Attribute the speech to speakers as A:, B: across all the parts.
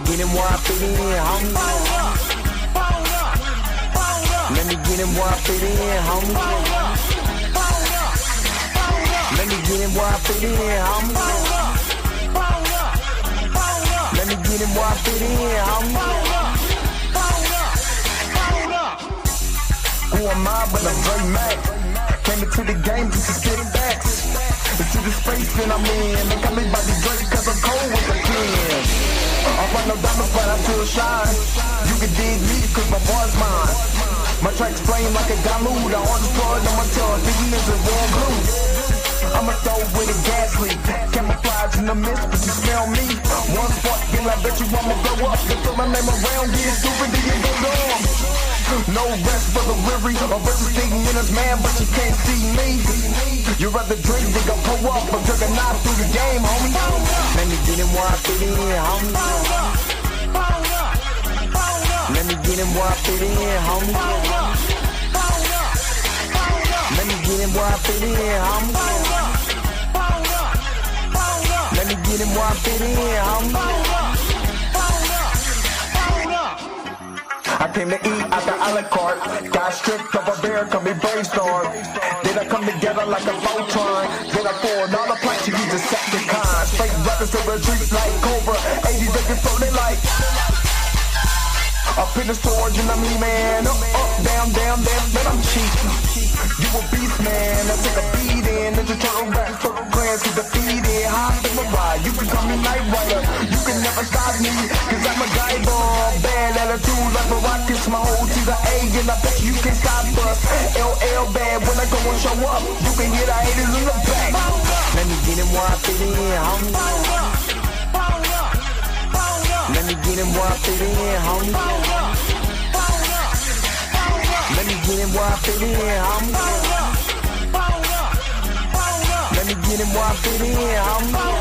A: get him where I fit in, homie. Let me get him where I fit in, homie. Let me get him where I fit in, homie. Let me get him where I fit in, homie. Who am I but I'm Dre Mac? Came into the game just to spit facts. Into the space that I'm in. They call me Bobby Drake cause I'm cold with the pen. I find no diamonds but I still shine. You can dig me cause my boy's mine. My tracks flame like a dilute. I orange blood on my tongue. Thinking this is warm blue. I'ma throw with a gas leak. Camouflage in the mist, but you smell me. One spark, then I bet you I'ma blow up. Just throw my name around, get stupid, then you go dumb. No rest for the weary. A versus thinking in his man, but you can't see me. You rather drink than go pull up, but took a knife through the game, homie. Let me get him where I fit in, homie. Let me get him where I fit in, homie. Let me get him where I fit in, homie. Let me get him where I fit in, homie. I came to eat at the a la carte. Got stripped of a bear, call me brainstorm. Then I come together like a Voltron. Then I pour all the planks, you use a Decepticon. Straight rappers to the streets like Cobra. 80s looking floating like up in the storage and I'm E-man. Up, down, down, man, I'm cheap. You a beast, man. I take a beating. Ninja Turtle rap, Turtle clans get defeated. High in my ride, you can call me Night Rider. You can never stop me, cause I'm a guy ball. Bad attitude like a rocket, my whole to the A, and I bet you can stop us. LL bad when I go and show up. You can hear the haters in the back. Let me get him where I fit in, homie. Let me get him where I fit in, homie. Let me get him where I fit in, homie. Let me get him where I fit in, homie.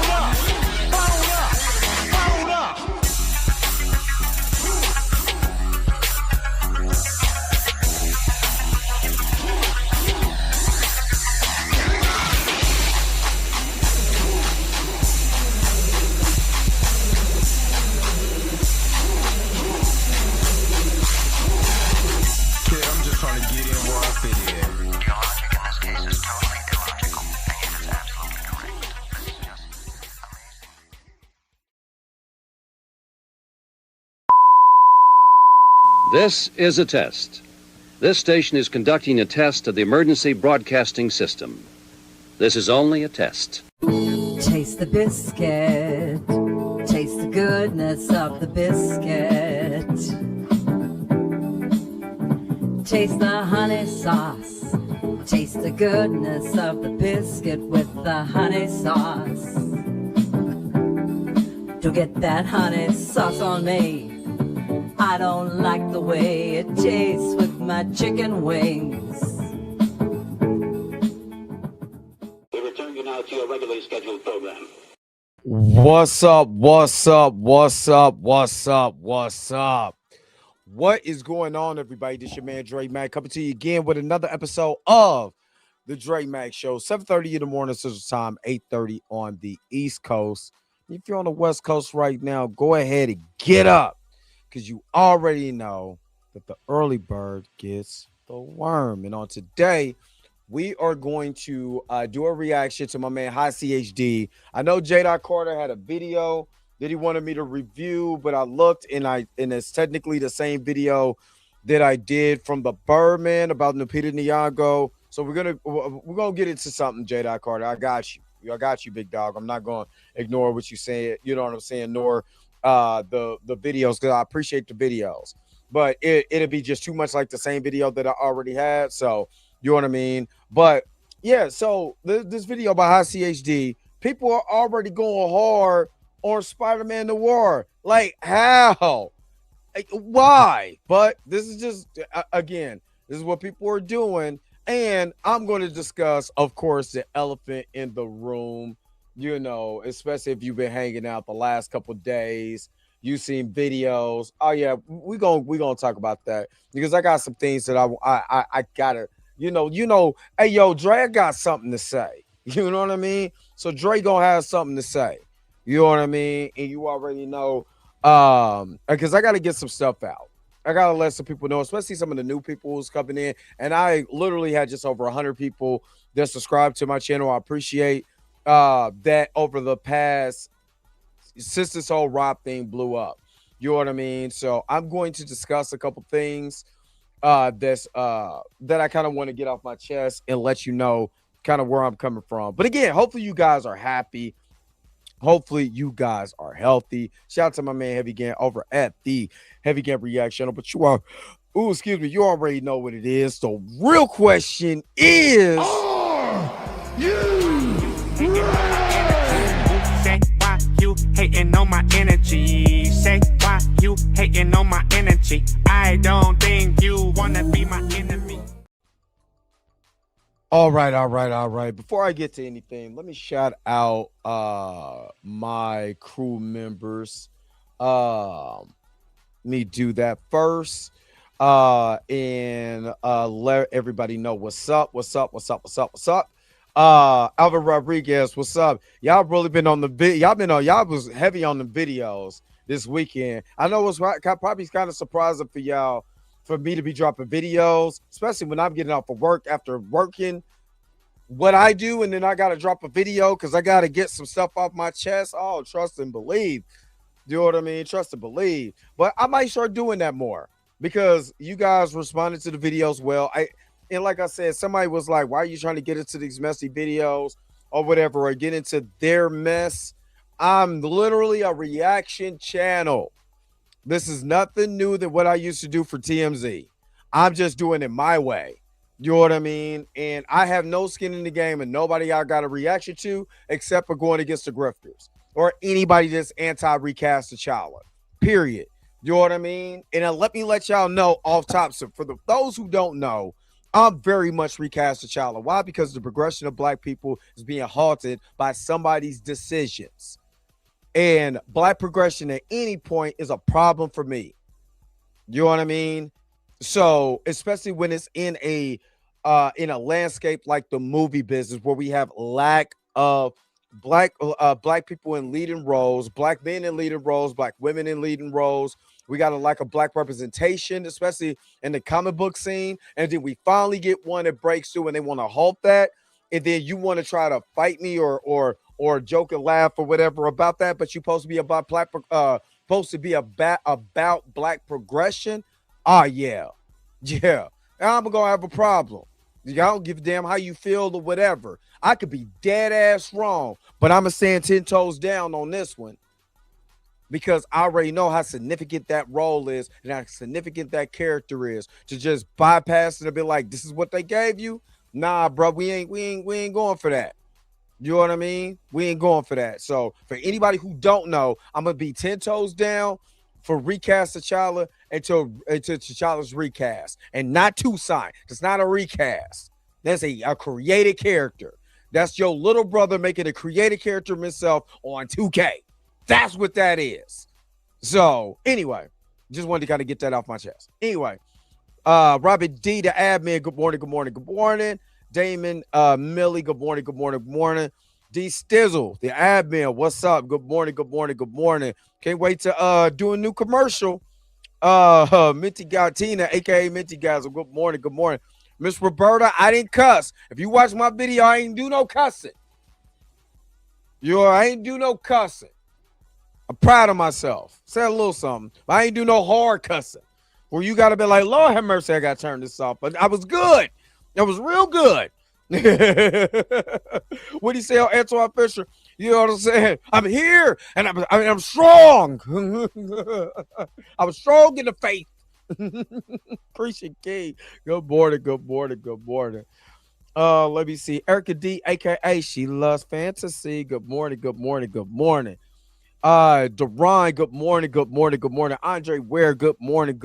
B: This is a test. This station is conducting a test of the emergency broadcasting system. This is only a test.
C: Taste the biscuit. Taste the goodness of the biscuit. Taste the honey sauce. Taste the goodness of the biscuit with the honey sauce. Don't get that honey sauce on me. I don't like the way it tastes with my chicken wings.
D: We return you now to your regularly scheduled program.
E: What's up? What's up? What's up? What's up? What's up? What is going on, everybody? This is your man Dre Mac coming to you again with another episode of the Dre Mac Show. 7:30 in the morning Central Time, 8:30 on the East Coast. If you're on the West Coast right now, go ahead and get up. Because you already know that the early bird gets the worm. And on today, we are going to do a reaction to my man High CHD. I know J. Carter had a video that he wanted me to review, but I looked and it's technically the same video that I did from the Birdman about Lupita Nyong'o. So we're gonna get into something, J. Carter. I got you. I got you, big dog. I'm not gonna ignore what you say. You know what I'm saying? Nor the videos, because I appreciate the videos, but it'll be just too much like the same video that I already had. So you know what I mean? But yeah, so this video by High CHD, people are already going hard on Spider-Noir. Like, how? Like, why? But this is just again, this is what people are doing, and I'm going to discuss, of course, the elephant in the room. You know, especially if you've been hanging out the last couple of days, you've seen videos. Oh yeah, we're gonna talk about that because I got some things that I gotta, you know. Hey yo, Dre got something to say. You know what I mean? So Dre gonna have something to say. You know what I mean? And you already know Because I got to get some stuff out. I got to let some people know, especially some of the new people who's coming in. And I literally had just over 100 people that subscribe to my channel. I appreciate that over the past, since this whole Rob thing blew up. You know what I mean? So I'm going to discuss a couple things that I kind of want to get off my chest and let you know kind of where I'm coming from. But again, hopefully you guys are happy. Hopefully you guys are healthy. Shout out to my man Heavy Gang over at the Heavy Gang Reaction channel. But you are, excuse me, you already know what it is. The real question is,
F: Say why you hating on my energy? Say why you hating on my energy? I don't think you wanna be my enemy.
E: all right. Before I get to anything, let me shout out my crew members. Let me do that first. And let everybody know what's up. Alvin Rodriguez, what's up? Y'all really been on the y'all was heavy on the videos this weekend. I know it's probably kind of surprising for y'all for me to be dropping videos, especially when I'm getting off of work after working what I do, and then I gotta drop a video because I gotta get some stuff off my chest. Oh, trust and believe. You know what I mean? Trust and believe. But I might start doing that more because you guys responded to the videos well. And like I said, somebody was like, why are you trying to get into these messy videos or whatever, or get into their mess? I'm literally a reaction channel. This is nothing new than what I used to do for TMZ. I'm just doing it my way. You know what I mean? And I have no skin in the game, and nobody I got a reaction to except for going against the grifters or anybody that's anti-recast T'Challa, period. You know what I mean? And let me let y'all know off top. So for those who don't know, I'm very much recast T'Challa. Why? Because the progression of black people is being halted by somebody's decisions. And black progression at any point is a problem for me. You know what I mean? So, especially when it's in a landscape like the movie business where we have lack of black people in leading roles, black men in leading roles, black women in leading roles. We got a lack of black representation, especially in the comic book scene. And then we finally get one that breaks through and they want to halt that. And then you want to try to fight me or joke and laugh or whatever about that. But you're supposed to be about about black progression. Yeah. I'm gonna have a problem. Y'all don't give a damn how you feel or whatever. I could be dead ass wrong, but I'm gonna stand 10 toes down on this one. Because I already know how significant that role is and how significant that character is. To just bypass it and be like, this is what they gave you. Nah, bro, we ain't going for that. You know what I mean? We ain't going for that. So for anybody who don't know, I'm gonna be 10 toes down for recast T'Challa until T'Challa's recast, and not Toussaint. It's not a recast. That's a created character. That's your little brother making a created character of himself on 2K. That's what that is. So anyway, just wanted to kind of get that off my chest. Anyway, Robert D, the admin, good morning. Damon Millie, good morning. D Stizzle, the admin, what's up? Good morning. Can't wait to do a new commercial. Minty Gatina, aka Minty Guys, good morning. Miss Roberta, I didn't cuss. If you watch my video, I ain't do no cussing. I ain't do no cussing. I'm proud of myself. Said a little something, but I ain't do no hard cussing. Where you got to be like, Lord have mercy, I got to turn this off. But I was good. It was real good. What do you say on Antoine Fisher? You know what I'm saying? I'm here and I'm strong. I was strong in the faith. Appreciate King. Good morning. Let me see. Erica D, aka She Loves Fantasy. Good morning. Deron, good morning. Andre Ware, good morning.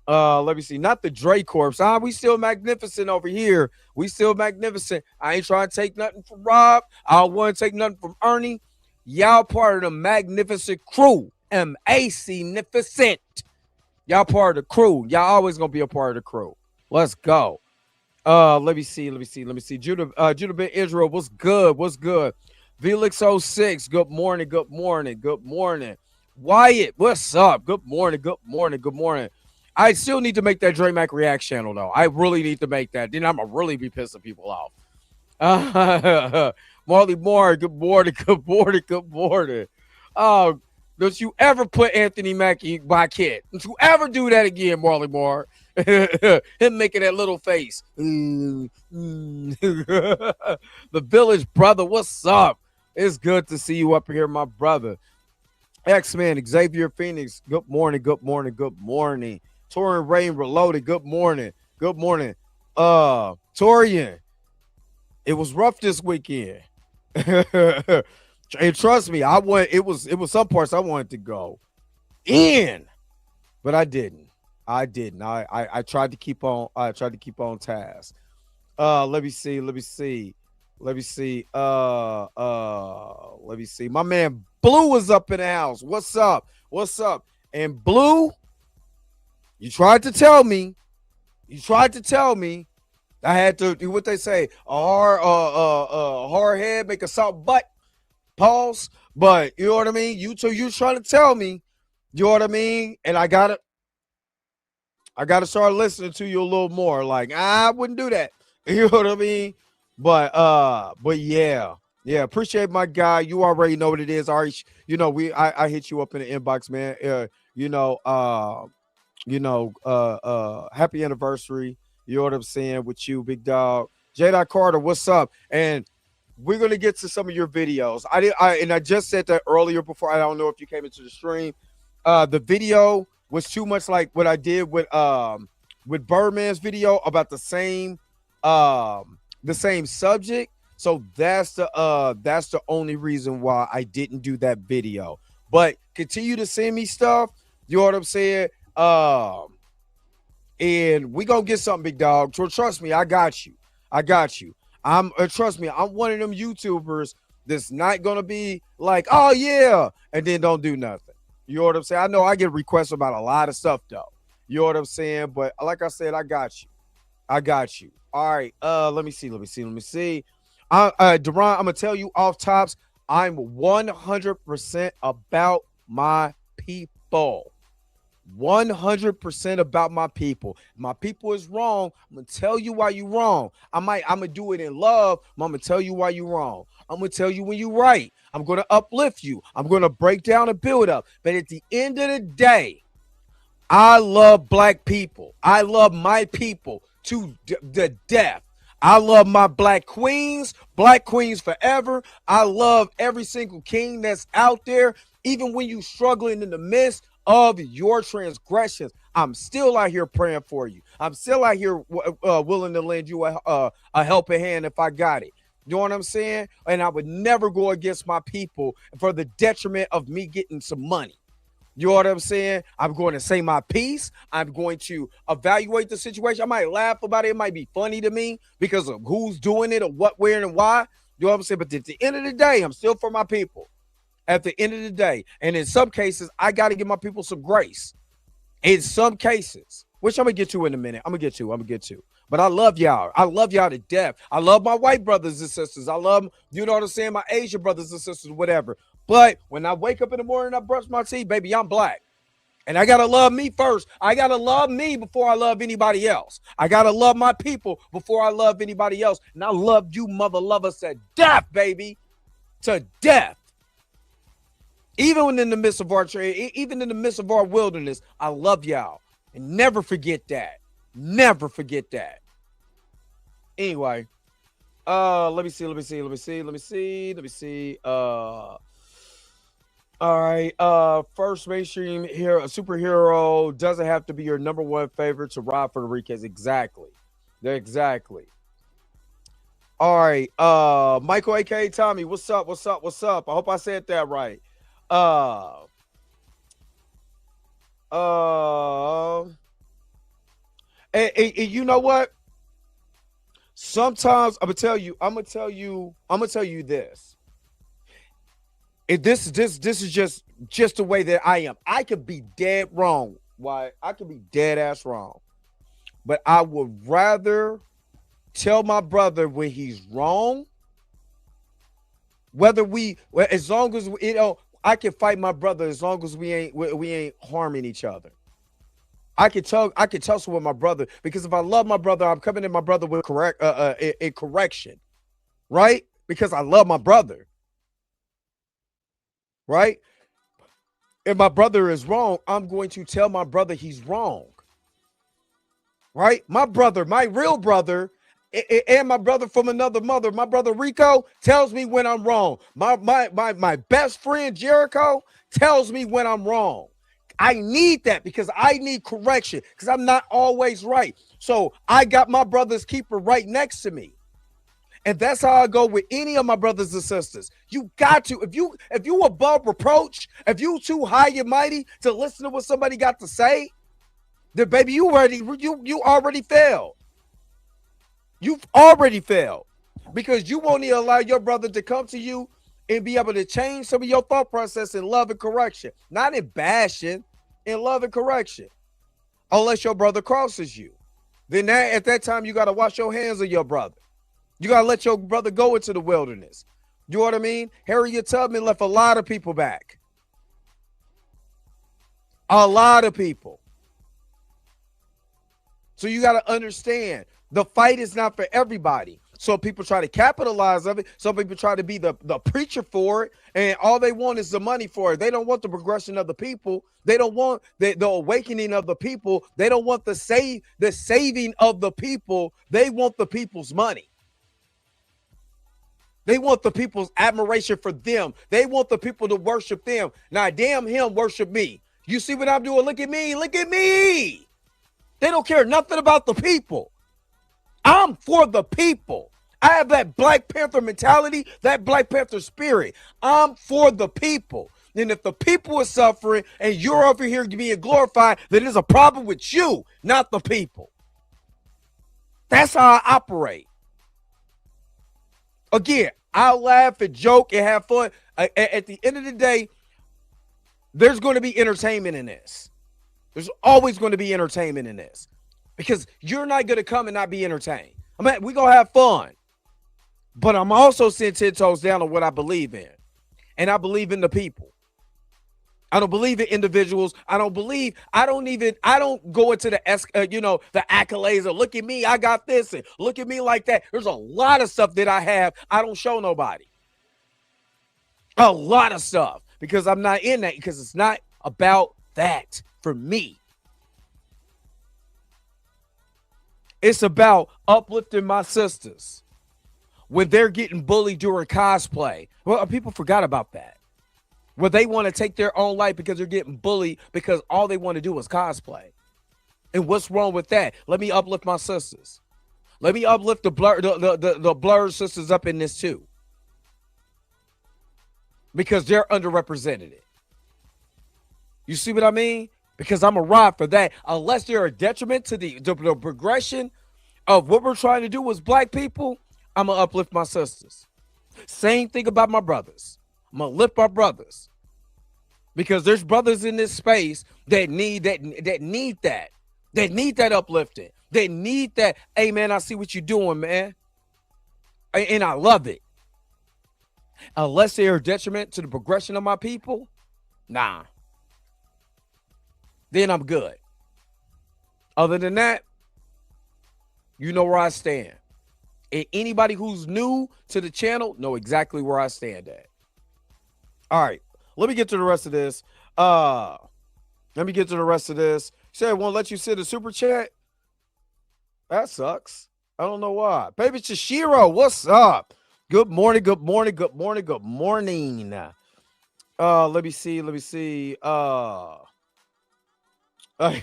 E: Let me see. Not the Dre Corpse. We still magnificent over here. We still magnificent. I ain't trying to take nothing from Rob. I don't want to take nothing from Ernie. Y'all part of the magnificent crew. M-A-C-nificent. Y'all part of the crew. Y'all always gonna be a part of the crew. Let's go. Let me see. Judah Ben Israel, what's good? Felix06, good morning, good morning, good morning. Wyatt, what's up? Good morning, good morning, good morning. I still need to make that Dre Mac React channel, though. I really need to make that. Then I'm going to really be pissing people off. Marley Moore, good morning, good morning, good morning. Don't you ever put Anthony Mackie by kid. Don't you ever do that again, Marley Moore. Him making that little face. The Village brother, what's up? It's good to see you up here, my brother. X-Man, Xavier Phoenix, good morning, good morning, good morning. Torian Rain Reloaded, good morning, good morning. Torian, it was rough this weekend. And trust me, it was some parts I wanted to go in, but I didn't. I tried to keep on task. Let me see. My man Blue was up in the house. What's up? And Blue, you tried to tell me I had to do what they say, a hard head make a soft butt. Pause. But you know what I mean? You trying to tell me, you know what I mean? And I gotta start listening to you a little more. Like, I wouldn't do that. You know what I mean? But yeah. Appreciate my guy. You already know what it is. I hit you up in the inbox, man. Happy anniversary. You know what I'm saying with you, big dog. J. Carter, what's up? And we're gonna get to some of your videos. I just said that earlier before. I don't know if you came into the stream. The video was too much like what I did with Birdman's video about the same subject. So that's the only reason why I didn't do that video. But continue to send me stuff. You know what I'm saying? And we gonna get something, big dog. So trust me, I got you. Trust me, I'm one of them YouTubers that's not gonna be like, oh yeah, and then don't do nothing. You know what I'm saying? I know I get requests about a lot of stuff though. You know what I'm saying? But like I said, I got you. All right. Let me see. Deron, I'm gonna tell you off tops. I'm 100% about my people. 100% about my people. My people is wrong. I'm gonna tell you why you wrong. I'm gonna do it in love. I'm gonna tell you why you wrong. I'm gonna tell you when you right. I'm gonna uplift you. I'm gonna break down and build up. But at the end of the day, I love black people. I love my people to the death. I love my black queens forever. I love every single king that's out there. Even when you struggling in the midst of your transgressions, I'm still out here praying for you. I'm still out here willing to lend you a helping hand if I got it. You know what I'm saying? And I would never go against my people for the detriment of me getting some money. You know what I'm saying? I'm going to say my piece. I'm going to evaluate the situation. I might laugh about it. It might be funny to me because of who's doing it or what, where, and why. You know what I'm saying? But at the end of the day, I'm still for my people. At the end of the day. And in some cases, I got to give my people some grace. In some cases, which I'm going to get to in a minute. I'm going to get to. But I love y'all. I love y'all to death. I love my white brothers and sisters. I love, you know what I'm saying, my Asian brothers and sisters, whatever. But when I wake up in the morning, I brush my teeth, baby, I'm black. And I got to love me first. I got to love me before I love anybody else. I got to love my people before I love anybody else. And I love you mother lovers to death, baby. To death. Even in the midst of our trade, even in the midst of our wilderness, I love y'all. And never forget that. Never forget that. Anyway, let me see. All right. First mainstream hero, superhero doesn't have to be your number one favorite to ride for the recaps. Exactly. All right. Michael, aka Tommy, what's up? I hope I said that right. And you know what? Sometimes I'm gonna tell you this. If this is just the way that I am. I could be dead wrong. Why? I could be dead ass wrong. But I would rather tell my brother when he's wrong as long as I can fight my brother as long as we ain't harming each other. I can tussle with my brother because if I love my brother, I'm coming at my brother with correction, right? Because I love my brother, right? If my brother is wrong, I'm going to tell my brother he's wrong, right? My brother, my real brother, and my brother from another mother, my brother Rico tells me when I'm wrong. My best friend Jericho tells me when I'm wrong. I need that because I need correction because I'm not always right. So I got my brother's keeper right next to me. And that's how I go with any of my brothers and sisters. You got to, if you above reproach, if you too high and mighty to listen to what somebody got to say, then baby, you already failed. You've already failed because you won't even allow your brother to come to you and be able to change some of your thought process in love and correction, not in bashing, in love and correction. Unless your brother crosses you, then at that time you got to wash your hands of your brother. You got to let your brother go into the wilderness. You know what I mean? Harriet Tubman left a lot of people back. A lot of people. So you got to understand the fight is not for everybody. So people try to capitalize of it. Some people try to be the preacher for it. And all they want is the money for it. They don't want the progression of the people. They don't want the awakening of the people. They don't want the saving of the people. They want the people's money. They want the people's admiration for them. They want the people to worship them. Now, damn him, worship me. You see what I'm doing? Look at me. Look at me. They don't care nothing about the people. I'm for the people. I have that Black Panther mentality, that Black Panther spirit. I'm for the people. And if the people are suffering and you're over here being glorified, then there's a problem with you, not the people. That's how I operate. Again, I'll laugh and joke and have fun. At the end of the day, there's going to be entertainment in this. There's always going to be entertainment in this because you're not going to come and not be entertained. I mean, we're going to have fun, but I'm also sitting 10 toes down on what I believe in. And I believe in the people. I don't believe in individuals. I don't go into the the accolades of look at me, I got this, and look at me like that. There's a lot of stuff that I have I don't show nobody. A lot of stuff because I'm not in that because it's not about that for me. It's about uplifting my sisters when they're getting bullied during cosplay. Well, people forgot about that. Where they want to take their own life because they're getting bullied because all they want to do is cosplay. And what's wrong with that? Let me uplift my sisters. Let me uplift the blurred sisters up in this too. Because they're underrepresented. You see what I mean? Because I'm a ride for that. Unless they're a detriment to the progression of what we're trying to do as Black people, I'm going to uplift my sisters. Same thing about my brothers. I'm going to lift my brothers. Because there's brothers in this space that need that uplifting. They need that, hey, man, I see what you're doing, man. And I love it. Unless they are a detriment to the progression of my people, nah. Then I'm good. Other than that, you know where I stand. And anybody who's new to the channel know exactly where I stand at. All right, let me get to the rest of this. Said won't let you send a super chat. That sucks. I don't know why. Baby Chishiro, what's up? Good morning. Let me see.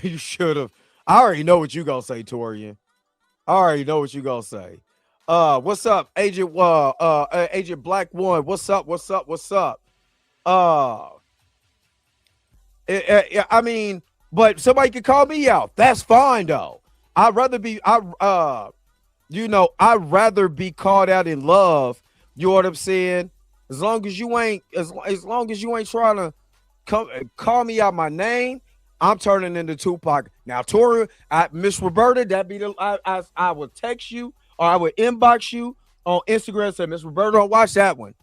E: You should have. I already know what you gonna say, Torian. I already know what you gonna say. What's up, Agent Agent Black One? What's up? I mean, but somebody could call me out. That's fine though. I'd rather be I'd rather be called out in love. You know what I'm saying? As long as you ain't trying to call me out my name, I'm turning into Tupac. Now, Tori, Miss Roberta, I would text you or I would inbox you on Instagram and say, Miss Roberta, don't watch that one.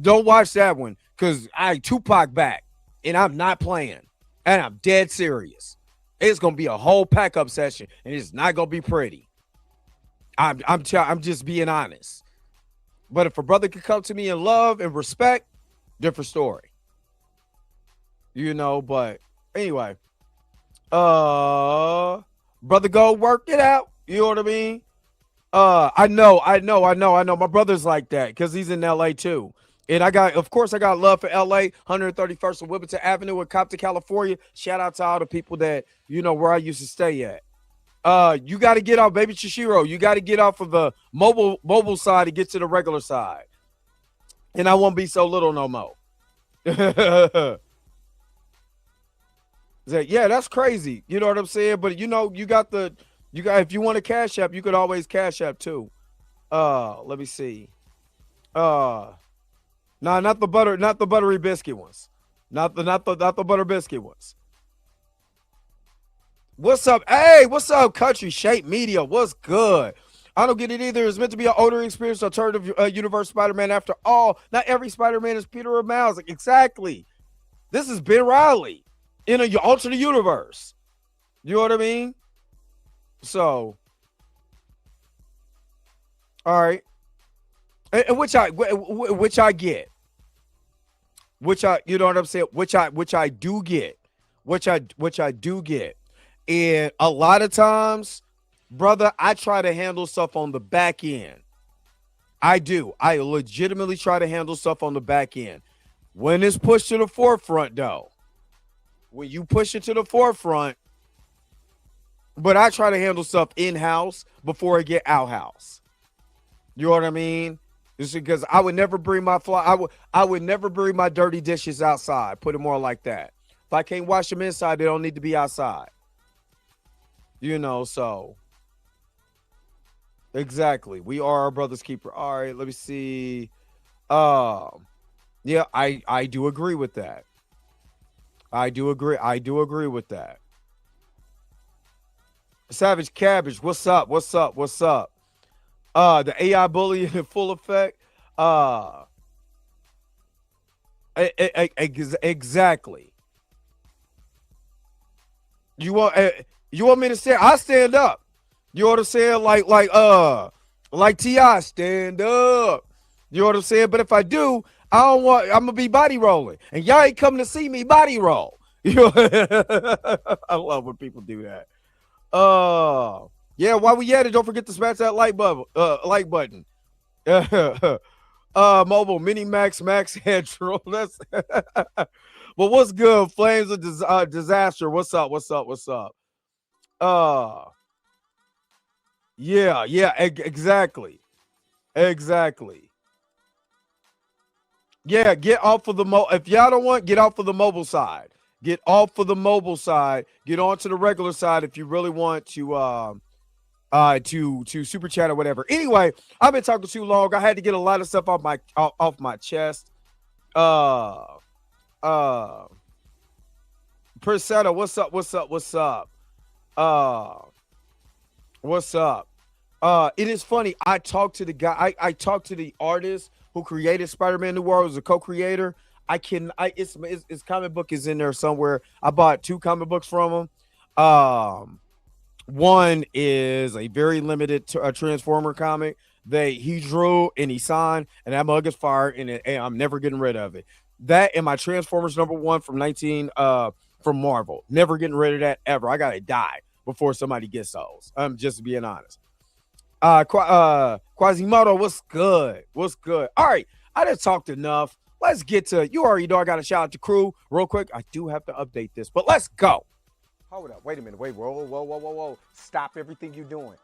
E: Don't watch that one because I Tupac back, and I'm not playing, and I'm dead serious. It's gonna be a whole pack up session, and it's not gonna be pretty. I'm just being honest. But if a brother could come to me in love and respect, different story. But anyway, brother, go work it out. You know what I mean? I know. My brother's like that because he's in LA too. And of course, I got love for LA, 131st and Wilmington Avenue in Compton, California. Shout out to all the people that, where I used to stay at. You got to get off, baby Chishiro. You got to get off of the mobile side to get to the regular side. And I won't be so little no more. Yeah, that's crazy. You know what I'm saying? But you got if you want a Cash App, you could always Cash App too. Let me see. Not the buttery biscuit ones. Not the butter biscuit ones. What's up? Hey, what's up, Country Shape Media? What's good? I don't get it either. It's meant to be an older experience, alternative universe Spider-Man. After all, not every Spider-Man is Peter or Miles. Exactly. This is Ben Riley in an alternate universe. You know what I mean? So, all right, and which I get, you know what I'm saying? Which I do get. And a lot of times, brother, I try to handle stuff on the back end. I do. I legitimately try to handle stuff on the back end. When it's pushed to the forefront, though, when you push it to the forefront, but I try to handle stuff in-house before I get out-house. You know what I mean? Just because I would never bring my I would never bring my dirty dishes outside. Put it more like that. If I can't wash them inside, they don't need to be outside. So exactly. We are our brother's keeper. All right, let me see. Yeah, I do agree with that. I do agree with that. Savage Cabbage, what's up? The AI bullying in full effect. Exactly. You want me to stand? I stand up. You know what I'm saying? Like T.I. stand up. You know what I'm saying? But if I do, I'm gonna be body rolling, and y'all ain't coming to see me body roll. I love when people do that. Yeah, while we at it, don't forget to smash that like button. Mobile Mini Max Andrew. That's well, what's good? Flames of disaster. What's up? Yeah, exactly. Yeah, get off of the if y'all don't want, get off of the mobile side. Get off of the mobile side. Get onto the regular side if you really want to super chat or whatever. Anyway, I've been talking too long. I had to get a lot of stuff off my chest. Persetta, what's up? It is funny. I talked to the guy. I talked to the artist who created Spider-Man New World, as a co-creator. His comic book is in there somewhere. I bought 2 comic books from him. One is a very limited Transformer comic that he drew and he signed, and that mug is fire, and I'm never getting rid of it. That and my Transformers #1 from Marvel. Never getting rid of that ever. I gotta die before somebody gets those. I'm just being honest. Quasimodo, what's good? All right, I done talked enough. Let's get to, you already know I got to shout out to crew real quick. I do have to update this, but let's go. Hold up. Wait a minute. Whoa. Stop everything you're doing.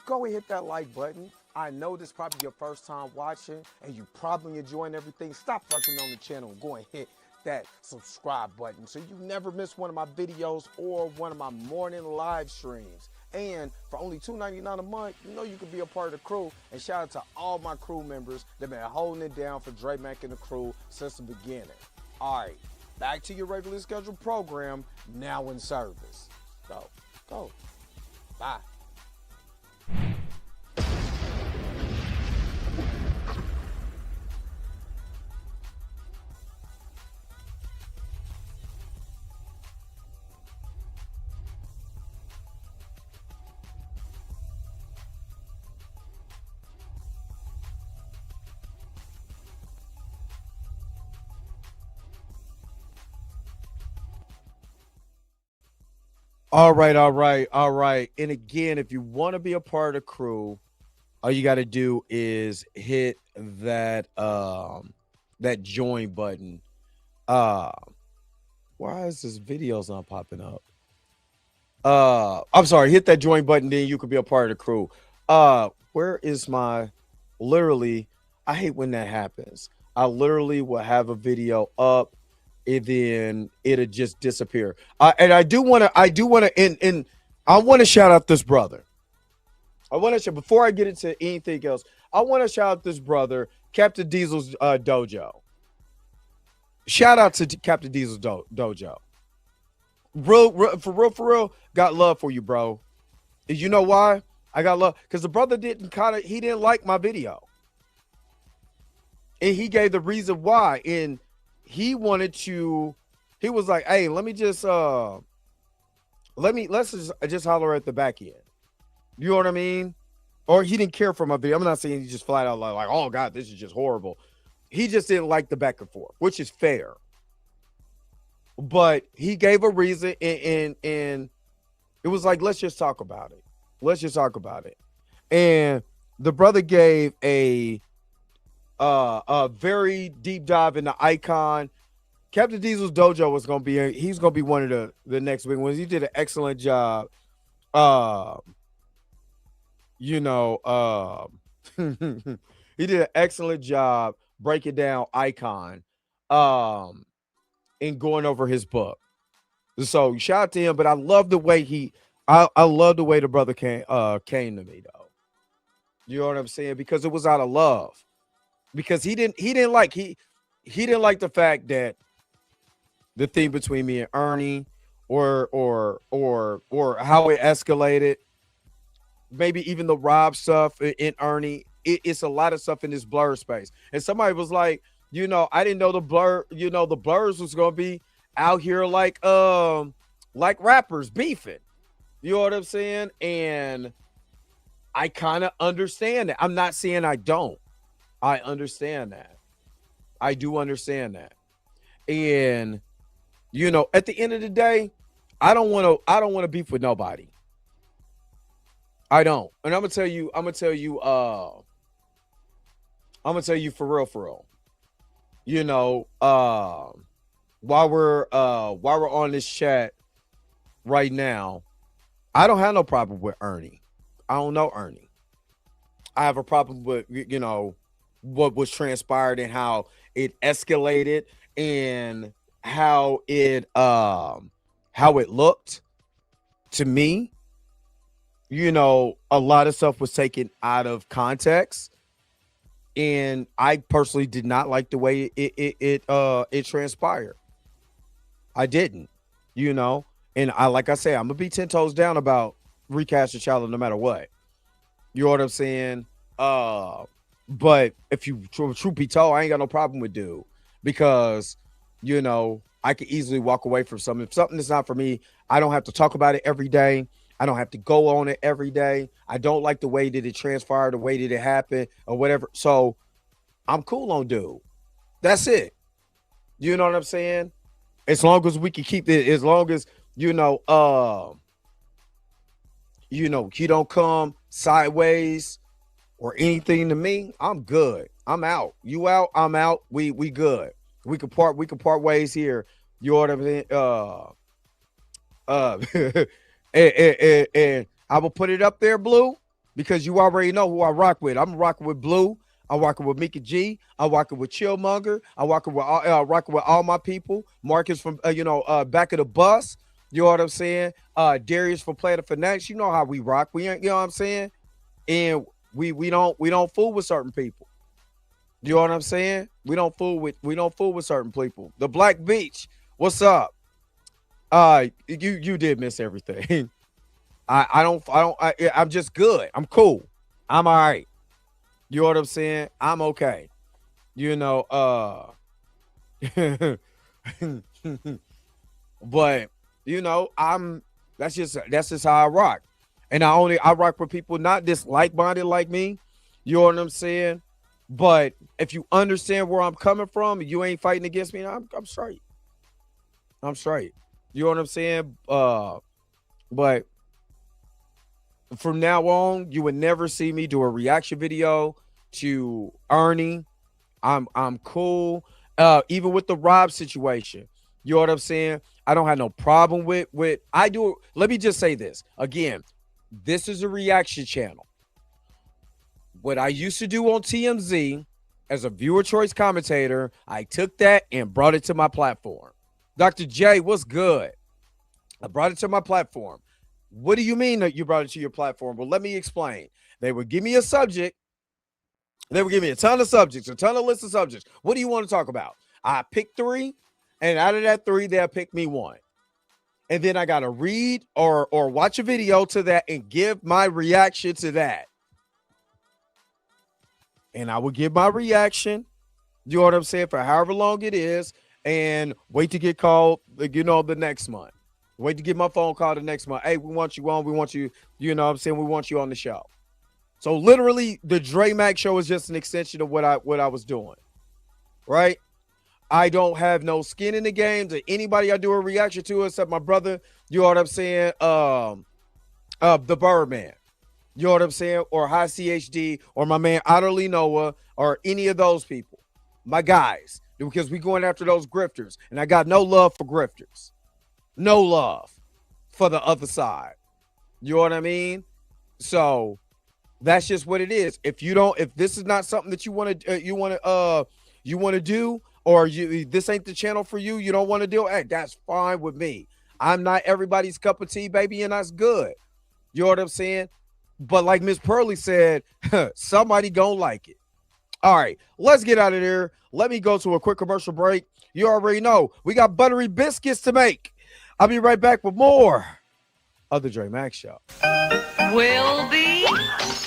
E: Go and hit that like button. I know this is probably your first time watching, and you probably enjoying everything. Stop fucking on the channel and go and hit that subscribe button so you never miss one of my videos or one of my morning live streams. And for only $2.99 a month, you can be a part of the crew. And shout out to all my crew members that been holding it down for Dre Mack and the crew since the beginning. All right, back to your regularly scheduled program, now in service. Go. Bye. All right, all right, all right. And again, if you want to be a part of the crew, all you got to do is hit that join button. Uh why is this videos not popping up? I'm sorry, hit that join button, then you could be a part of the crew. Where is my literally I hate when that happens. I literally will have a video up and then it'll just disappear. And and I want to shout out this brother. I want to before I get into anything else, I want to shout out this brother, Captain Diesel's dojo. Shout out to Captain Diesel's dojo. For real, got love for you, bro. You know why? I got love because the brother he didn't like my video. And he gave the reason why. And he was like, hey, let's just holler at the back end. You know what I mean? Or he didn't care for my video. I'm not saying he just flat out like, oh God, this is just horrible. He just didn't like the back and forth, which is fair. But he gave a reason and it was like, let's just talk about it. Let's just talk about it. And the brother gave a very deep dive into Icon. Captain Diesel's dojo was gonna be he's gonna be one of the next big ones. He did an excellent job. He did an excellent job breaking down Icon and going over his book. So shout out to him, but I love the way I love the way the brother came to me though. You know what I'm saying? Because it was out of love. Because he didn't like the fact that the thing between me and Ernie or how it escalated, maybe even the Rob stuff in Ernie. It's a lot of stuff in this blur space. And somebody was like, I didn't know the blurs was gonna be out here like rappers beefing. You know what I'm saying? And I kind of understand that. I'm not saying I don't. I understand that. I do understand that. And at the end of the day, I don't want to beef with nobody. I don't. And I'm gonna tell you for real. While we're on this chat right now, I don't have no problem with Ernie. I don't know Ernie. I have a problem with what was transpired and how it escalated and how it looked to me. A lot of stuff was taken out of context, and I personally did not like the way it transpired. I didn't, and like I say, I'm gonna be 10 toes down about recast the child no matter what. You know what I'm saying? But if you truth be told, I ain't got no problem with dude because, I could easily walk away from something. If something is not for me, I don't have to talk about it every day. I don't have to go on it every day. I don't like the way that it transpired, the way that it happened or whatever. So I'm cool on dude. That's it. You know what I'm saying? As long as we can keep it, as long as, he don't come sideways or anything to me, I'm good. I'm out. You out, I'm out. We good. We can part ways here. You know what I mean? And I will put it up there, Blue, because you already know who I rock with. I'm rocking with Blue. I'm rocking with Mickey G. I'm rocking with Chillmonger. I'm rocking with all my people. Marcus from back of the bus. You know what I'm saying? Darius from Planet Finesse. You know how we rock. We ain't, you know what I'm saying? And we don't fool with certain people. You know what I'm saying? We don't fool with certain people. The Black Beach. What's up? You did miss everything. I'm just good. I'm cool. I'm all right. You know what I'm saying? I'm okay. But that's just how I rock. And I rock with people not just like-minded like me. You know what I'm saying? But if you understand where I'm coming from, you ain't fighting against me, I'm straight. I'm straight. You know what I'm saying? But from now on, you would never see me do a reaction video to Ernie. I'm cool. Even with the Rob situation, you know what I'm saying? I don't have no problem with I do. Let me just say this again. This is a reaction channel. What I used to do on TMZ as a viewer choice commentator, I took that and brought it to my platform. Dr. J, what's good? I brought it to my platform. What do you mean that you brought it to your platform? Well, let me explain. They would give me a subject. They would give me a ton of subjects, a ton of list of subjects. What do you want to talk about? I picked 3, and out of that 3, they'll pick me 1. And then I got to read or watch a video to that and give my reaction to that. And I would give my reaction, you know what I'm saying, for however long it is, and wait to get called, the next month. Wait to get my phone call the next month. Hey, we want you on. We want you, you know what I'm saying? We want you on the show. So literally the Dre Mac show is just an extension of what I was doing. Right? I don't have no skin in the game to anybody I do a reaction to except my brother, you know what I'm saying? The Birdman. You know what I'm saying? Or High CHD or my man Otterly Noah or any of those people. My guys. Because we going after those grifters. And I got no love for grifters. No love for the other side. You know what I mean? So that's just what it is. If this is not something that you want to do, or this ain't the channel for you, you don't want to do it, hey, that's fine with me. I'm not everybody's cup of tea, baby, and that's good. You know what I'm saying? But like Miss Pearly said, somebody gonna like it. All right, let's get out of there. Let me go to a quick commercial break. You already know we got buttery biscuits to make. I'll be right back with more of the Dre Mac Show.
C: We'll be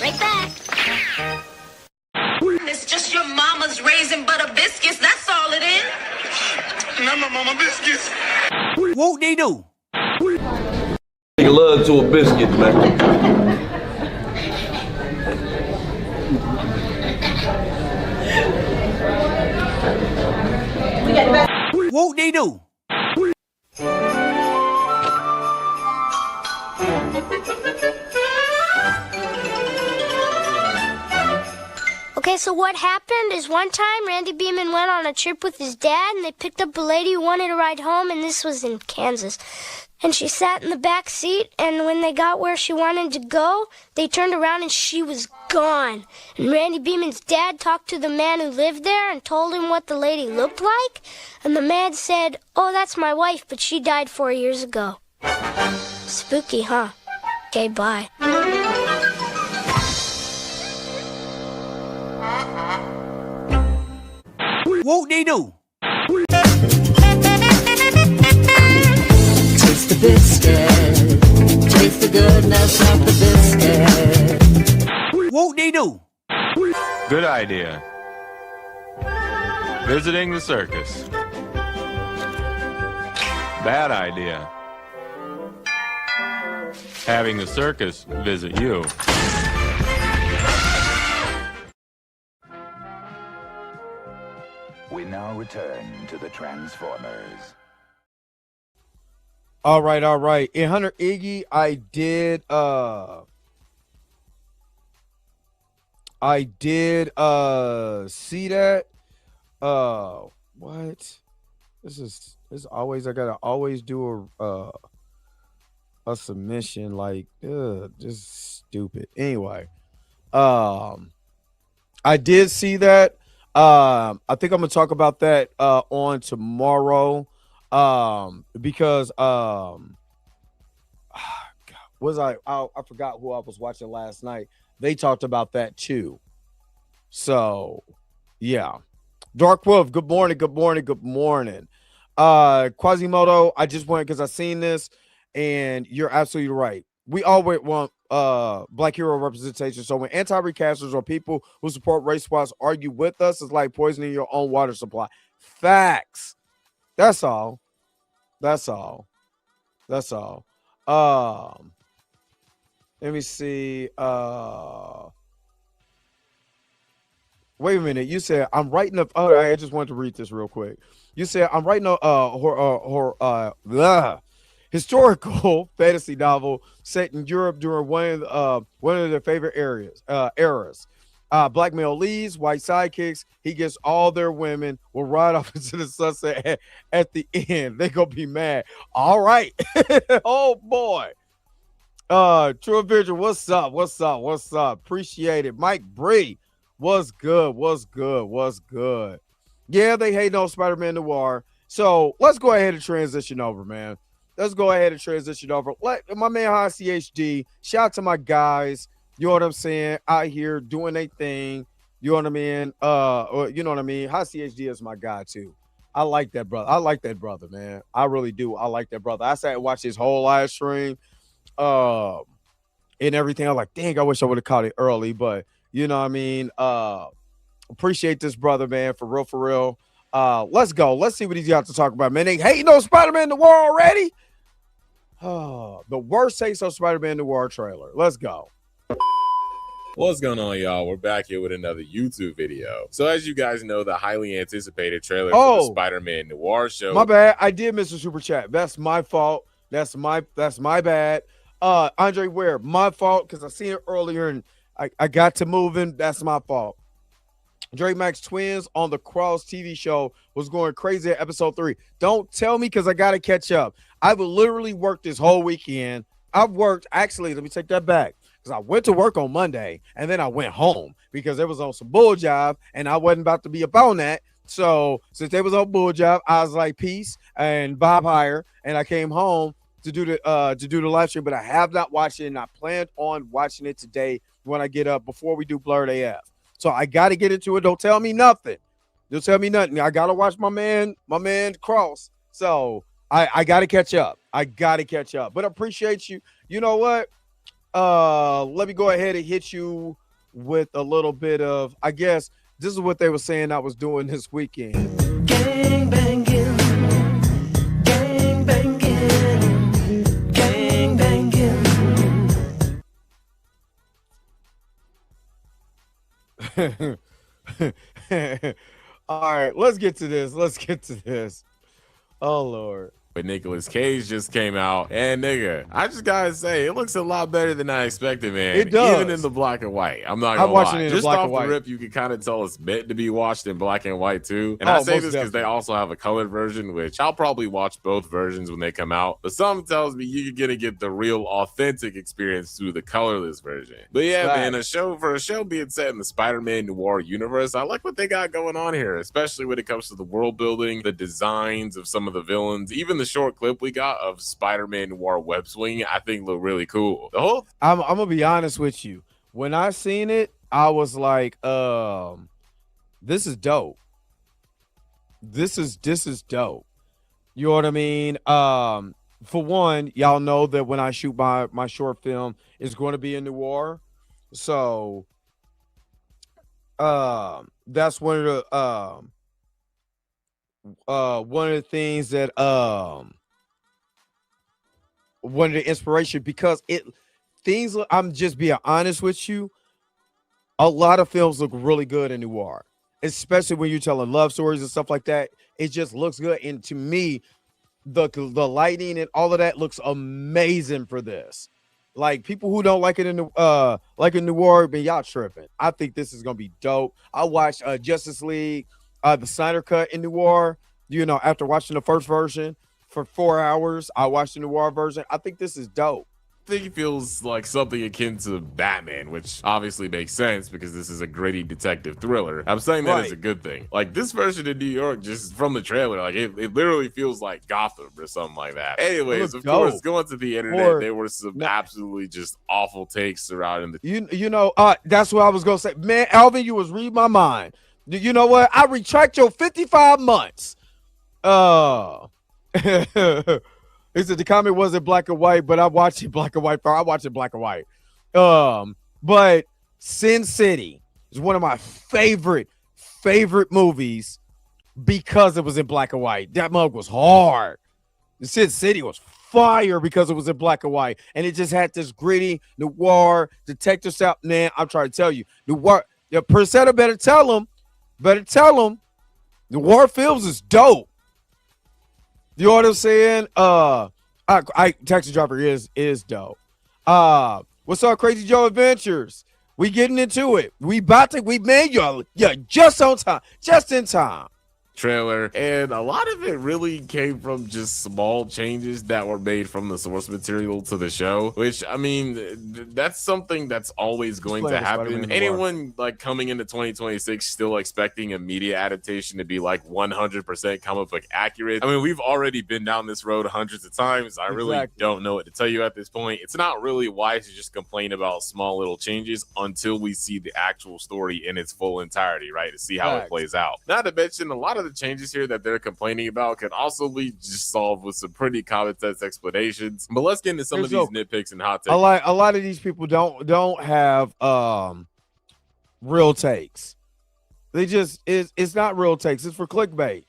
G: Right back.
C: It's just your mama's raisin butter biscuits. That's all it is.
A: Not my mama biscuits.
F: Whoop they do.
H: Take a lug to a biscuit, man.
F: Whoop they do.
G: Okay, so what happened is one time Randy Beeman went on a trip with his dad and they picked up a lady who wanted to ride home, and this was in Kansas. And she sat in the back seat, and when they got where she wanted to go, they turned around and she was gone. And Randy Beeman's dad talked to the man who lived there and told him what the lady looked like. And the man said, "Oh, that's my wife, but she died 4 years ago." Spooky, huh? Okay, bye.
F: Whoop they do.
C: Taste the biscuit. Taste the goodness of the biscuit.
F: Whoop they do.
I: Good idea. Visiting the circus. Bad idea. Having the circus visit you.
J: We now return to the Transformers.
E: All right. In Hunter Iggy, I did see that. What? This is always, I gotta always do a submission, like just stupid. Anyway, I did see that. I think I'm gonna talk about that on tomorrow. Because was I forgot who I was watching last night. They talked about that too. So yeah. Dark Wolf, good morning. Quasimodo, I just went because I seen this, and you're absolutely right. We always want black hero representation. So when anti-recasters or people who support race swaps argue with us, it's like poisoning your own water supply. Facts. That's all. Let me see. Wait a minute. You said I'm writing up. Oh, I just wanted to read this real quick. You said I'm writing historical fantasy novel set in Europe during one of their favorite eras. Black male leads, white sidekicks. He gets all their women. Will ride off into the sunset at the end. They gonna be mad. All right. Oh boy. True Vision, what's up? What's up? What's up? Appreciate it. Mike Bree, what's good? What's good? What's good? Yeah, they hate on Spider-Man Noir. So let's go ahead and transition over, man. Let's go ahead and transition over. Let my man High CHD, shout out to my guys. You know what I'm saying? Out here doing their thing. You know what I mean? You know what I mean? High CHD is my guy too. I like that brother. I like that brother, man. I really do. I like that brother. I sat and watched his whole live stream. And everything. I'm like, dang, I wish I would have caught it early, but you know what I mean? Appreciate this brother, man, for real, for real. Let's go. Let's see what he's got to talk about, man. They hating on Spider-Man Noir already. The worst takes on Spider-Man Noir trailer. Let's go.
K: What's going on, y'all? We're back here with another YouTube video. So as you guys know, the highly anticipated trailer for the Spider-Man Noir show.
E: My bad. I did miss a super chat. That's my fault. That's my bad. Andre Ware, my fault, because I seen it earlier and I got to moving. That's my fault. Dre Max twins on the Cross TV show was going crazy at episode 3. Don't tell me, because I got to catch up. I've literally worked this whole weekend. I've worked, actually, let me take that back, because I went to work on Monday and then I went home because it was on some bull job and I wasn't about to be up on that. So since they was on bull job, I was like, peace and Bob hire, and I came home to do the live stream, but I have not watched it, and I planned on watching it today when I get up before we do Blurred AF. So I got to get into it. Don't tell me nothing. Don't tell me nothing. I got to watch my man Cross. So I got to catch up. I got to catch up. But I appreciate you. You know what? Let me go ahead and hit you with a little bit of, I guess this is what they were saying I was doing this weekend.
L: Gang banging. Gang banging. Gang banging.
E: All right, let's get to this. Oh Lord.
K: But Nicolas Cage just came out, and nigga, I just gotta say, it looks a lot better than I expected, man.
E: It does.
K: Even in the black and white. I'm not gonna lie. Just off the rip, you can kind of tell it's meant to be watched in black and white too. And I say this because they also have a colored version, which I'll probably watch both versions when they come out. But something tells me you're gonna get the real, authentic experience through the colorless version. But yeah, man, for a show being set in the Spider-Man Noir universe, I like what they got going on here, especially when it comes to the world building, the designs of some of the villains, even the short clip we got of Spider-Man Noir web swinging, I think look really cool. The whole
E: I'm gonna be honest with you. When I seen it, I was like, this is dope. This is dope. You know what I mean? For one, y'all know that when I shoot my short film, it's going to be in noir. So that's one of the things that one of the inspiration, because I'm just being honest with you, a lot of films look really good in noir, especially when you're telling love stories and stuff like that. It just looks good, and to me, the lighting and all of that looks amazing for this. Like, people who don't like it in noir, but y'all tripping. I think this is gonna be dope. I watched Justice League, the Snyder cut in noir. You know, after watching the first version for 4 hours, I watched the noir version. I think this is dope.
K: I think it feels like something akin to Batman, which obviously makes sense because this is a gritty detective thriller. I'm saying that as a good thing. Like, this version of New York, just from the trailer, like it literally feels like Gotham or something like that. Anyways, of course, going to the internet, there were some absolutely just awful takes surrounding the.
E: You know, that's what I was gonna say, man. Alvin, you was reading my mind. You know what? I retract your 55 months. He said the comment wasn't black and white, but I watched it black and white. I watched it black and white. But Sin City is one of my favorite movies because it was in black and white. That mug was hard. The Sin City was fire because it was in black and white, and it just had this gritty noir detective style. Man, I'm trying to tell you, noir. The presenter better tell him. Noir films is dope. You know what I'm saying? Taxi Driver is dope. What's up, Crazy Joe Adventures? We getting into it. We made y'all just on time, just in time.
K: Trailer, and a lot of it really came from just small changes that were made from the source material to the show, which I mean that's something that's always going to happen. Anyone like coming into 2026 still expecting a media adaptation to be like 100% comic book accurate, I mean we've already been down this road hundreds of times. I really don't know what to tell you at this point. It's not really wise to just complain about small little changes until we see the actual story in its full entirety, right, to see how it plays out. Not to mention a lot of the changes here that they're complaining about could also be just solved with some pretty common sense explanations. But let's get into some of these nitpicks and hot takes.
E: A lot of these people don't have real takes. They just it's not real takes. It's for clickbait.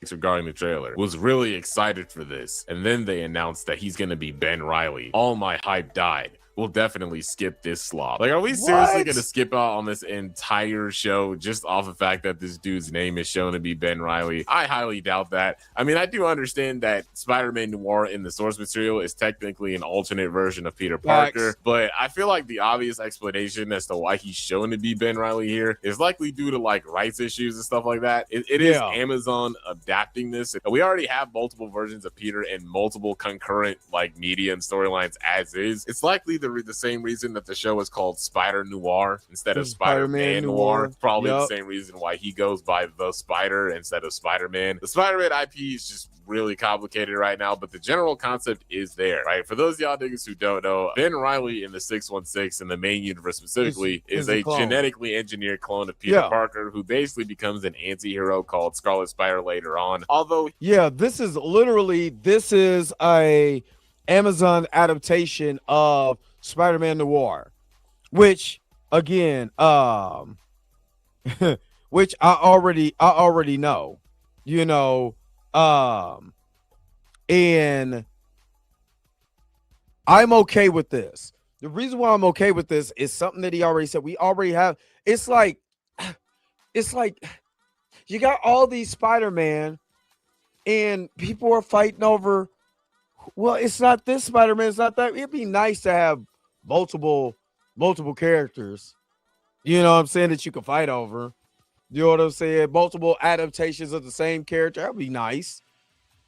K: Regarding the trailer, was really excited for this, and then they announced that he's going to be Ben Reilly. All my hype died. We'll definitely skip this slop. Like, are we seriously going to skip out on this entire show just off the fact that this dude's name is shown to be Ben Reilly? I highly doubt that. I mean, I do understand that Spider-Man Noir in the source material is technically an alternate version of Peter Parker, but I feel like the obvious explanation as to why he's shown to be Ben Reilly here is likely due to like rights issues and stuff like that. It is Amazon adapting this. We already have multiple versions of Peter and multiple concurrent like media and storylines as is. It's likely the same reason that the show is called Spider-Noir instead of Spider-Man Noir. Probably the same reason why he goes by the Spider instead of Spider-Man. The Spider-Man IP is just really complicated right now, but the general concept is there, right? For those of y'all niggas who don't know, Ben Reilly in the 616 in the main universe specifically is a genetically engineered clone of Peter Parker who basically becomes an anti-hero called Scarlet Spider later on. Although
E: this is a Amazon adaptation of Spider-Man Noir, which again, which I already know, you know, and I'm okay with this. The reason why I'm okay with this is something that he already said. We already have. It's like you got all these Spider-Man, and people are fighting over. Well, it's not this Spider-Man. It's not that. It'd be nice to have multiple characters, you know what I'm saying, that you can fight over. You know what I'm saying? Multiple adaptations of the same character. That'd be nice.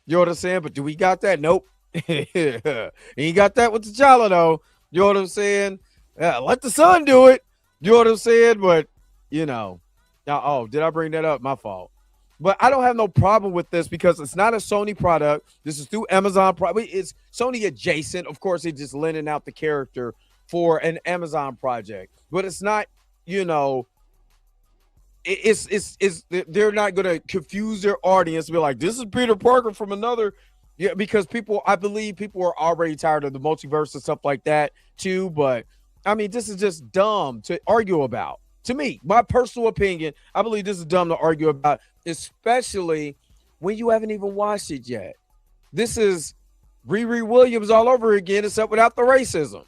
E: You know what I'm saying? But do we got that? Nope. Ain't got that with T'Challa though. You know what I'm saying? Let the sun do it. You know what I'm saying? But you know, did I bring that up? My fault. But I don't have no problem with this because it's not a Sony product. This is through Amazon. It's Sony adjacent. Of course, it's just lending out the character for an Amazon project. But it's not, you know, they're not going to confuse their audience and be like, this is Peter Parker from another. Yeah, because I believe people are already tired of the multiverse and stuff like that too. But I mean, this is just dumb to argue about. To me, my personal opinion, I believe this is dumb to argue about, especially when you haven't even watched it yet. This is Riri Williams all over again, except without the racism.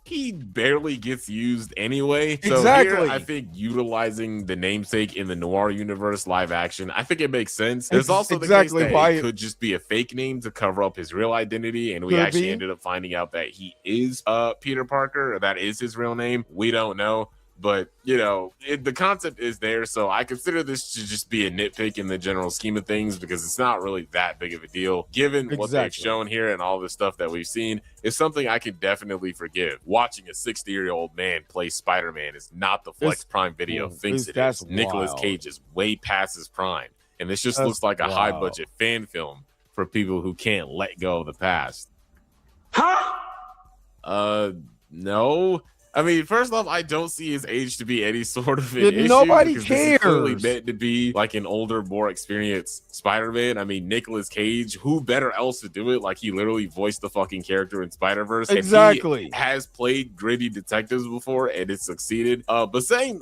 K: He barely gets used anyway. So
E: exactly.
K: Here, I think utilizing the namesake in the Noir universe live action, I think it makes sense. There's also the case that it could just be a fake name to cover up his real identity, and we actually ended up finding out that he is Peter Parker, or that is his real name. We don't know. But, you know, the concept is there, so I consider this to just be a nitpick in the general scheme of things because it's not really that big of a deal. Given what they've shown here and all the stuff that we've seen, it's something I can definitely forgive. Watching a 60-year-old man play Spider-Man is not the Flex Prime Video thinks it is. Nicolas Cage is way past his prime, and this just looks like a high-budget fan film for people who can't let go of the past. No. I mean, first off, I don't see his age to be any sort of an issue.
E: Nobody cares.
K: This is clearly meant to be like an older, more experienced Spider-Man. I mean, Nicolas Cage, who better else to do it? Like, he literally voiced the fucking character in Spider-Verse.
E: Exactly.
K: And he has played gritty detectives before, and it succeeded. But saying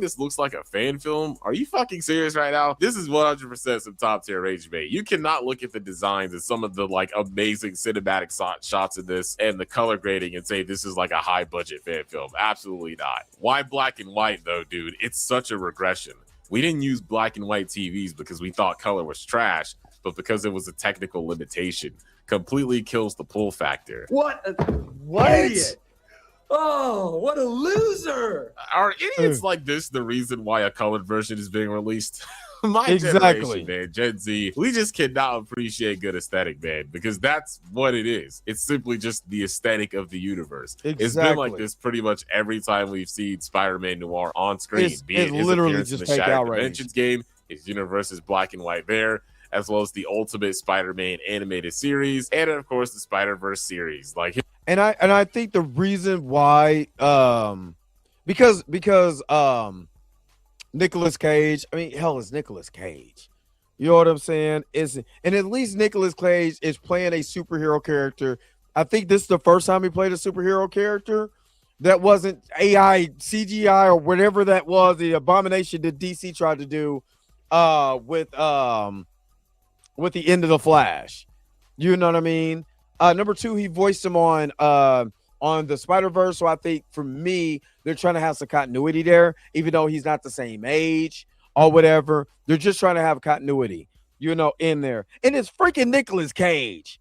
K: this looks like a fan film, are you fucking serious right now? This is 100% some top-tier rage bait. You cannot look at the designs and some of the, like, amazing cinematic shots of this and the color grading and say this is, like, a high-budget fan film. Absolutely not. Why black and white though, dude? It's such a regression. We didn't use black and white TVs because we thought color was trash, but because it was a technical limitation. completely kills the pull factor.
M: What idiot. Oh, what a loser.
K: Are idiots like this the reason why a colored version is being released? My
E: Exactly.
K: generation, man, Gen Z, we just cannot appreciate good aesthetic, man, because that's what it is. It's simply just the aesthetic of the universe.
E: Exactly.
K: It's been like this pretty much every time we've seen Spider-Man Noir on screen.
E: It's literally just
K: in the
E: fake
K: Shattered
E: outrage.
K: Dimensions game, his universe is black and white there, as well as the Ultimate Spider-Man animated series, and of course the Spider-Verse series. Like,
E: and I think the reason why, because Nicolas Cage, I mean, hell, is Nicolas Cage. You know what I'm saying? And at least Nicolas Cage is playing a superhero character. I think this is the first time he played a superhero character that wasn't AI, CGI, or whatever that was, the abomination that DC tried to do with the end of the Flash. You know what I mean? Number two, he voiced him on the Spider-Verse. So I think for me, they're trying to have some continuity there, even though he's not the same age or whatever. They're just trying to have continuity, you know, in there. And it's freaking Nicolas Cage.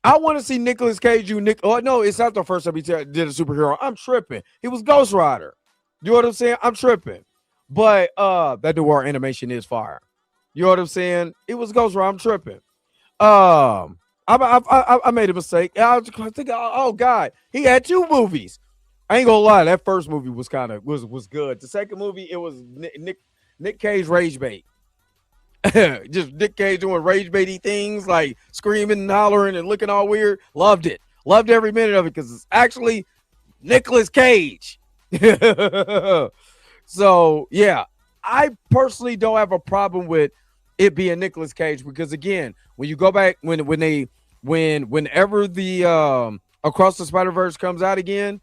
E: I want to see Nicolas Cage do Oh, no, it's not the first time he did a superhero. I'm tripping. He was Ghost Rider. You know what I'm saying? I'm tripping. But that noir animation is fire. You know what I'm saying? It was Ghost Rider. I'm tripping. I made a mistake. I was thinking, oh God, he had two movies. I ain't gonna lie, that first movie was kind of was good. The second movie, it was Nick Cage rage bait. Just Nick Cage doing rage baity things like screaming and hollering and looking all weird. Loved it. Loved every minute of it because it's actually Nicolas Cage. So yeah, I personally don't have a problem with it being Nicolas Cage because again, when you go back whenever the Across the Spider-Verse comes out again,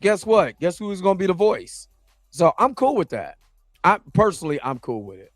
E: guess what? Guess who's going to be the voice? So I'm cool with that. I'm cool with it.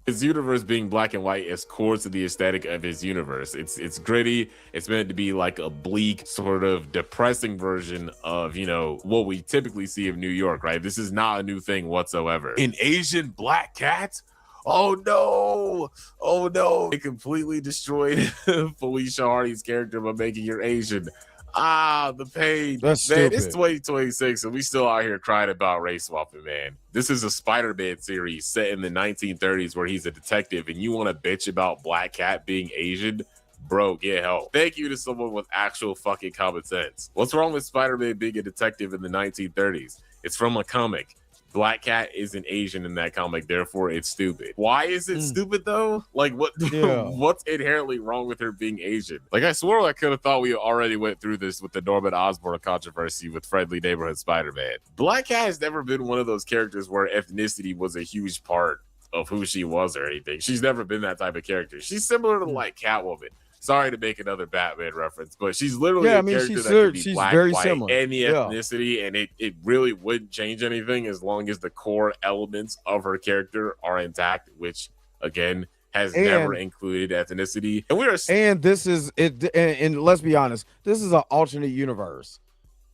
K: His universe being black and white is core to the aesthetic of his universe. It's gritty. It's meant to be like a bleak, sort of depressing version of, you know, what we typically see of New York, right? This is not a new thing whatsoever. An Asian black cat? Oh no! Oh no! It completely destroyed Felicia Hardy's character by making her Asian. The pain.
E: That's
K: man,
E: stupid.
K: it's 2026 and we still out here crying about race swapping, man. This is a Spider-Man series set in the 1930s where he's a detective and you want to bitch about Black Cat being Asian? Bro, get help. Thank you to someone with actual fucking common sense. What's wrong with Spider-Man being a detective in the 1930s? It's from a comic. Black Cat isn't Asian in that comic, therefore it's stupid. Why is it stupid though? Like what?
E: Yeah.
K: What's inherently wrong with her being Asian? Like I swore I could have thought we already went through this with the Norman Osborn controversy with Friendly Neighborhood Spider-Man. Black Cat has never been one of those characters where ethnicity was a huge part of who she was or anything. She's never been that type of character. She's similar to like Catwoman. Sorry to make another Batman reference, but she's literally a character that could be black,
E: very
K: white,
E: similar.
K: any ethnicity, and it really wouldn't change anything as long as the core elements of her character are intact, which, again, has never included ethnicity.
E: And this is it. And let's be honest, this is an alternate universe.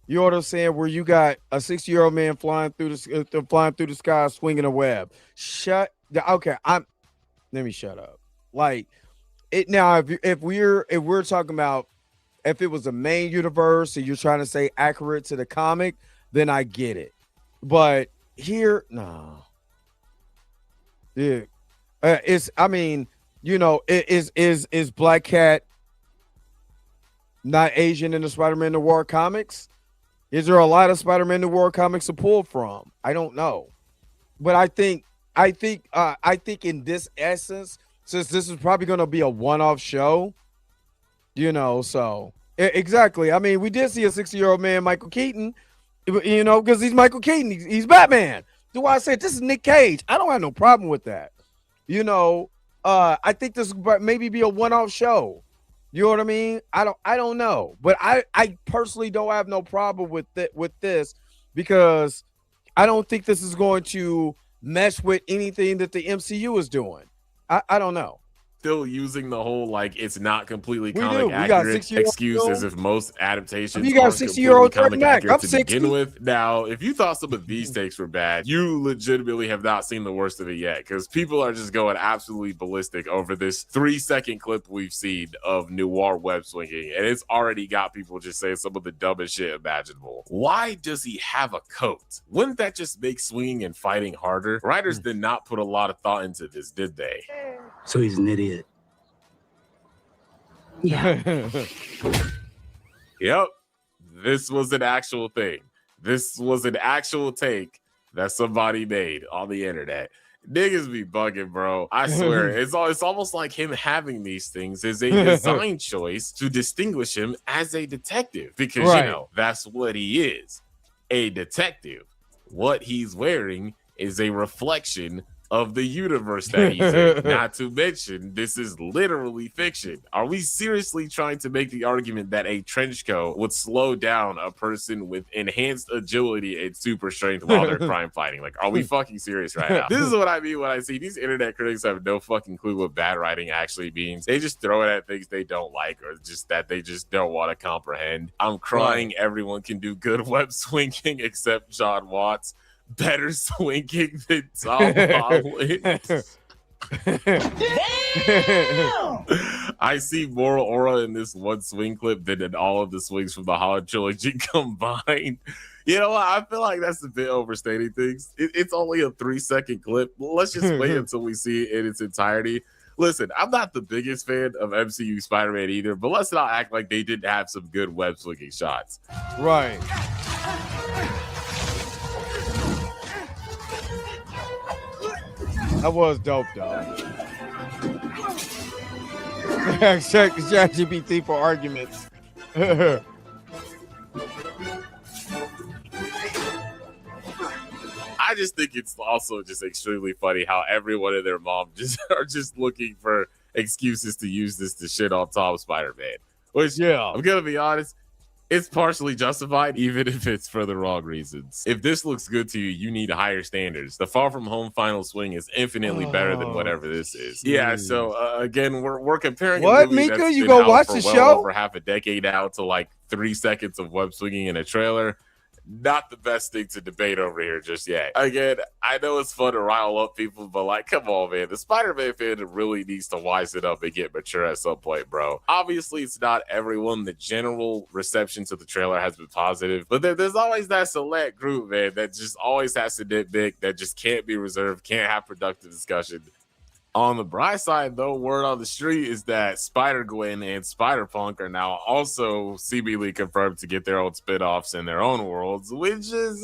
E: You know what I'm saying? Where you got a 60-year-old man flying through the sky, swinging a web. Let me shut up. Like. It now, if we're talking about if it was a main universe and you're trying to say accurate to the comic, then I get it. But here, no. Yeah, is Black Cat not Asian in the Spider-Man Noir comics? Is there a lot of Spider-Man Noir comics to pull from? I don't know, but I think in this essence. Since this is probably going to be a one-off show, you know, so exactly. I mean, we did see a 60-year-old man, Michael Keaton, you know, because he's Michael Keaton. He's Batman. Do I say this is Nick Cage? I don't have no problem with that. You know, I think this maybe be a one-off show. You know what I mean? I don't know, but I personally don't have no problem with this because I don't think this is going to mesh with anything that the MCU is doing. I don't know.
K: still using the whole like it's not completely comic accurate excuse as if most adaptations aren't completely comic accurate to begin with. Now, if you thought some of these takes were bad, you legitimately have not seen the worst of it yet, because people are just going absolutely ballistic over this 3-second clip we've seen of Noir web swinging, and it's already got people just saying some of the dumbest shit imaginable. Why does he have a coat? Wouldn't that just make swinging and fighting harder? Writers did not put a lot of thought into this, did they?
N: So he's an idiot. Yeah.
K: Yep. This was an actual thing. This was an actual take that somebody made on the internet. Niggas be bugging, bro. I swear. It's almost like him having these things is a design choice to distinguish him as a detective. Because, you know, that's what he is. A detective. What he's wearing is a reflection of the universe that he's in. Not to mention, this is literally fiction. Are we seriously trying to make the argument that a trench coat would slow down a person with enhanced agility and super strength while they're crime fighting? Like, are we fucking serious right now? This is what I mean when I see these internet critics have no fucking clue what bad writing actually means. They just throw it at things they don't like or just that they just don't want to comprehend. I'm crying. Everyone can do good web swinging except John Watts. Better swinging than Tom Holland. I see more aura in this one swing clip than in all of the swings from the Holland trilogy combined. You know what? I feel like that's a bit overstating things. It's only a 3-second clip. Let's just wait until we see it in its entirety. Listen, I'm not the biggest fan of MCU Spider-Man either, but let's not act like they didn't have some good web swinging shots.
E: Right. That was dope, though. Check ChatGPT for arguments.
K: I just think it's also just extremely funny how everyone and their mom just are just looking for excuses to use this to shit on Tom Spider-Man. Which, I'm gonna be honest, it's partially justified, even if it's for the wrong reasons. If this looks good to you, you need higher standards. The Far From Home final swing is infinitely better than whatever this is. Yeah, so again, we're comparing
E: what,
K: a movie
E: Mika?
K: that's
E: You
K: been
E: go
K: out
E: watch
K: for
E: the
K: well
E: show
K: over half a decade now to like 3 seconds of web swinging in a trailer. Not the best thing to debate over here just yet. Again, I know it's fun to rile up people, but like, come on, man. The Spider-Man fan really needs to wise it up and get mature at some point, bro. Obviously, it's not everyone. The general reception to the trailer has been positive, but there's always that select group, man, that just always has to nitpick, that just can't be reserved, can't have productive discussion. On the bright side, though, word on the street is that Spider-Gwen and Spider-Punk are now also seemingly confirmed to get their own spin-offs in their own worlds, which is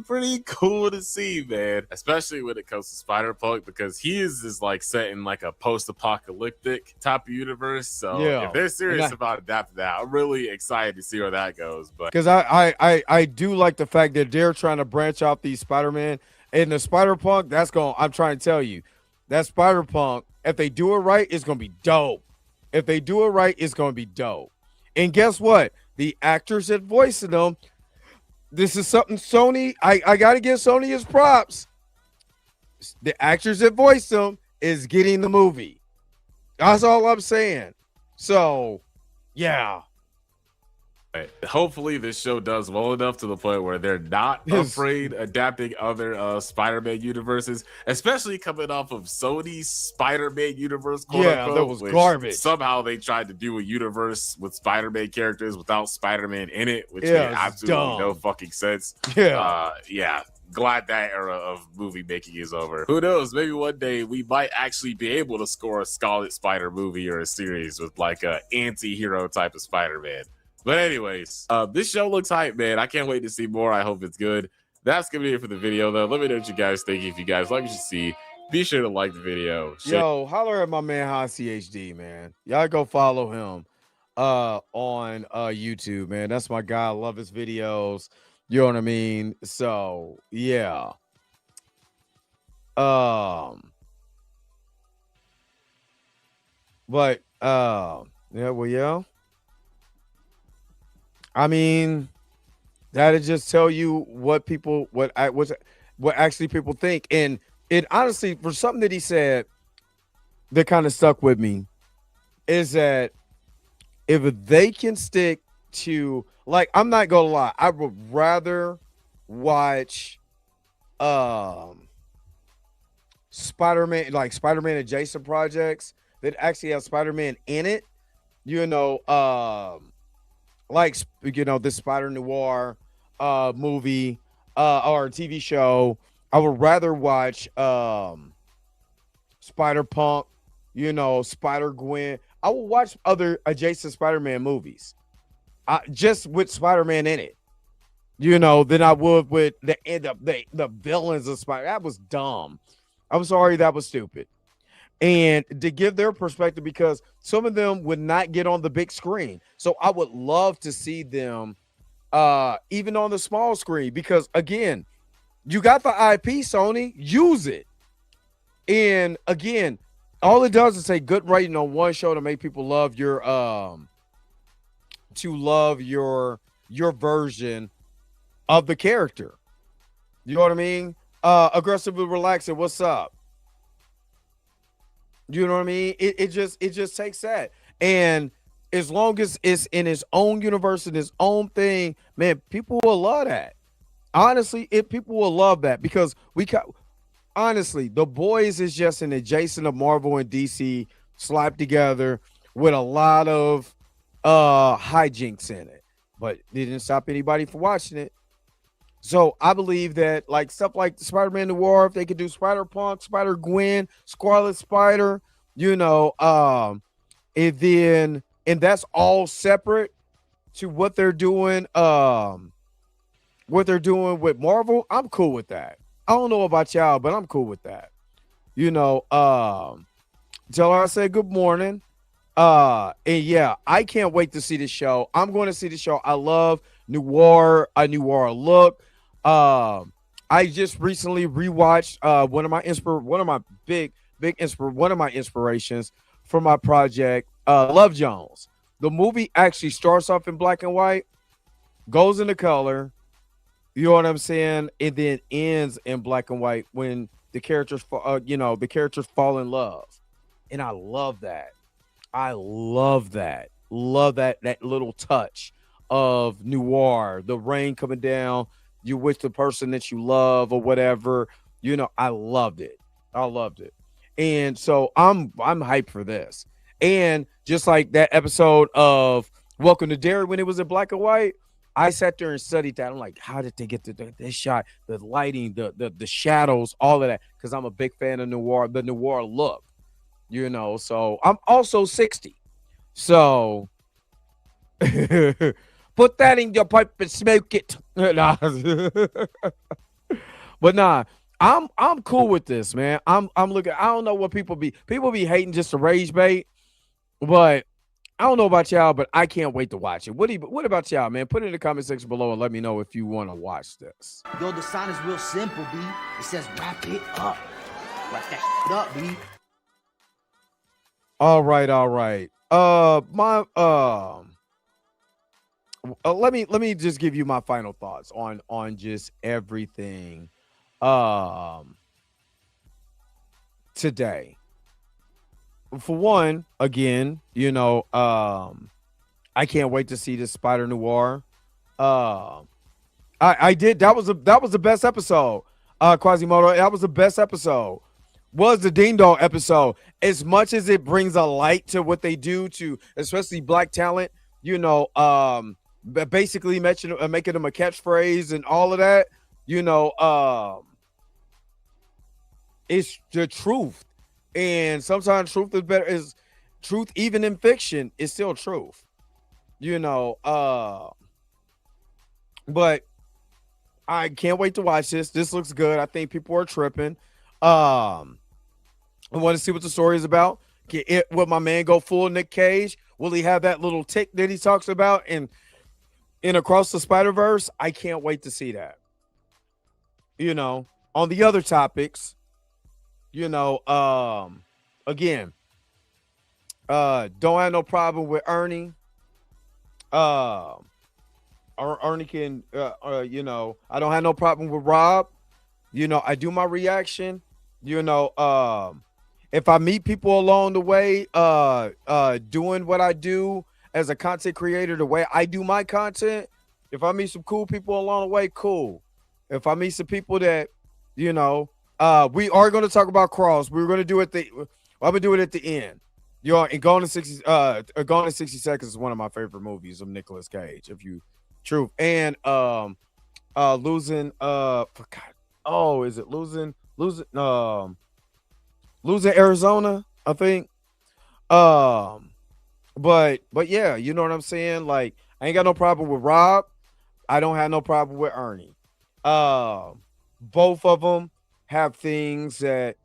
K: pretty cool to see, man. Especially when it comes to Spider-Punk, because he is like set in like a post-apocalyptic type of universe. So if they're serious about adapting that, I'm really excited to see where that goes. But
E: because I do like the fact that they're trying to branch out these Spider-Man and the Spider-Punk. I'm trying to tell you. That Spider-Punk, if they do it right, it's going to be dope. If they do it right, it's going to be dope. And guess what? The actors that voicing them, this is something Sony, I got to give Sony his props. The actors that voice them is getting the movie. That's all I'm saying. So, yeah.
K: Hopefully this show does well enough to the point where they're not afraid adapting other Spider-Man universes, especially coming off of Sony's Spider-Man universe.
E: That was garbage.
K: Somehow they tried to do a universe with Spider-Man characters without Spider-Man in it, which made absolutely no fucking sense. Glad that era of movie making is over. Who knows? Maybe one day we might actually be able to score a Scarlet Spider movie or a series with like a anti-hero type of Spider-Man. But anyways, this show looks hype, man. I can't wait to see more. I hope it's good. That's going to be it for the video, though. Let me know what you guys think. If you guys like what you see, be sure to like the video.
E: Yo, holler at my man, CHD, man. Y'all go follow him on YouTube, man. That's my guy. I love his videos. You know what I mean? So, yeah. But, yeah. I mean, that'll just tell you what actually people think. And it honestly, for something that he said, that kind of stuck with me is that if they can stick to, like, I'm not gonna lie, I would rather watch Spider-Man, like Spider-Man adjacent projects that actually have Spider-Man in it. Like, this Spider-Noir movie or TV show. I would rather watch Spider-Punk, Spider-Gwen. I will watch other adjacent Spider-Man movies, just with Spider-Man in it, than I would with the villains of Spider. That was dumb. I'm sorry, that was stupid. And to give their perspective, because some of them would not get on the big screen. So I would love to see them even on the small screen, because again, you got the IP, Sony, use it. And again, all it does is say good rating on one show to make people love your version of the character. You know what I mean? Aggressively relaxing. What's up? You know what I mean? It just takes that. And as long as it's in its own universe and its own thing, man, people will love that. Honestly, people will love that, because honestly, The Boys is just an adjacent of Marvel and DC slapped together with a lot of hijinks in it, but it didn't stop anybody from watching it. So I believe that, like, stuff like Spider-Man Noir, if they could do Spider-Punk, Spider-Gwen, Scarlet Spider, and that's all separate to what they're doing with Marvel, I'm cool with that. I don't know about y'all, but I'm cool with that. Tell her I said good morning. And yeah, I can't wait to see the show. I'm going to see the show. I love a noir look. I just recently rewatched one of my inspirations for my project, Love Jones. The movie actually starts off in black and white, goes into color, you know what I'm saying, and then ends in black and white when the characters fall in love. And I love that. Love that little touch of noir, the rain coming down, you wish the person that you love or whatever. I loved it. And so I'm hyped for this. And just like that episode of Welcome to Derry, when it was in black and white, I sat there and studied that. I'm like, how did they get this shot, the lighting, the shadows, all of that? Because I'm a big fan of noir, the noir look. So I'm also 60. So put that in your pipe and smoke it. But nah, I'm cool with this, man. I'm looking. I don't know what people be hating just to rage bait, but I don't know about y'all, but I can't wait to watch it. What about y'all, man? Put it in the comment section below and let me know if you want to watch this.
O: Yo, the sign is real simple, B. It says wrap it up. Wrap that shit up, B.
E: All right. Let me just give you my final thoughts on just everything today. For one, again, I can't wait to see this Spider-Noir. I did. That was the best episode. Quasimodo, that was the best episode. Was the Ding Dong episode. As much as it brings a light to what they do to especially black talent, basically making them a catchphrase and all of that, it's the truth. And sometimes truth is better. Is truth even in fiction is still truth, but I can't wait to watch this. This looks good. I think people are tripping. I want to see what the story is about. Will my man go full Nick Cage? Will he have that little tick that he talks about in Across the Spider-Verse? I can't wait to see that. On the other topics, again, don't have no problem with Ernie. Ernie can, I don't have no problem with Rob. I do my reaction. if I meet people along the way, doing what I do as a content creator, the way I do my content, if I meet some cool people along the way, cool. If I meet some people that, you know, we are going to talk about Cross. We're going to do it I'm gonna do it at the end. You know, and Gone in 60 Seconds is one of my favorite movies of Nicolas Cage. If you truth and losing forgot. Oh, is it losing Arizona? I think. But yeah, you know what I'm saying. Like, I ain't got no problem with Rob. I don't have no problem with Ernie. Both of them have things that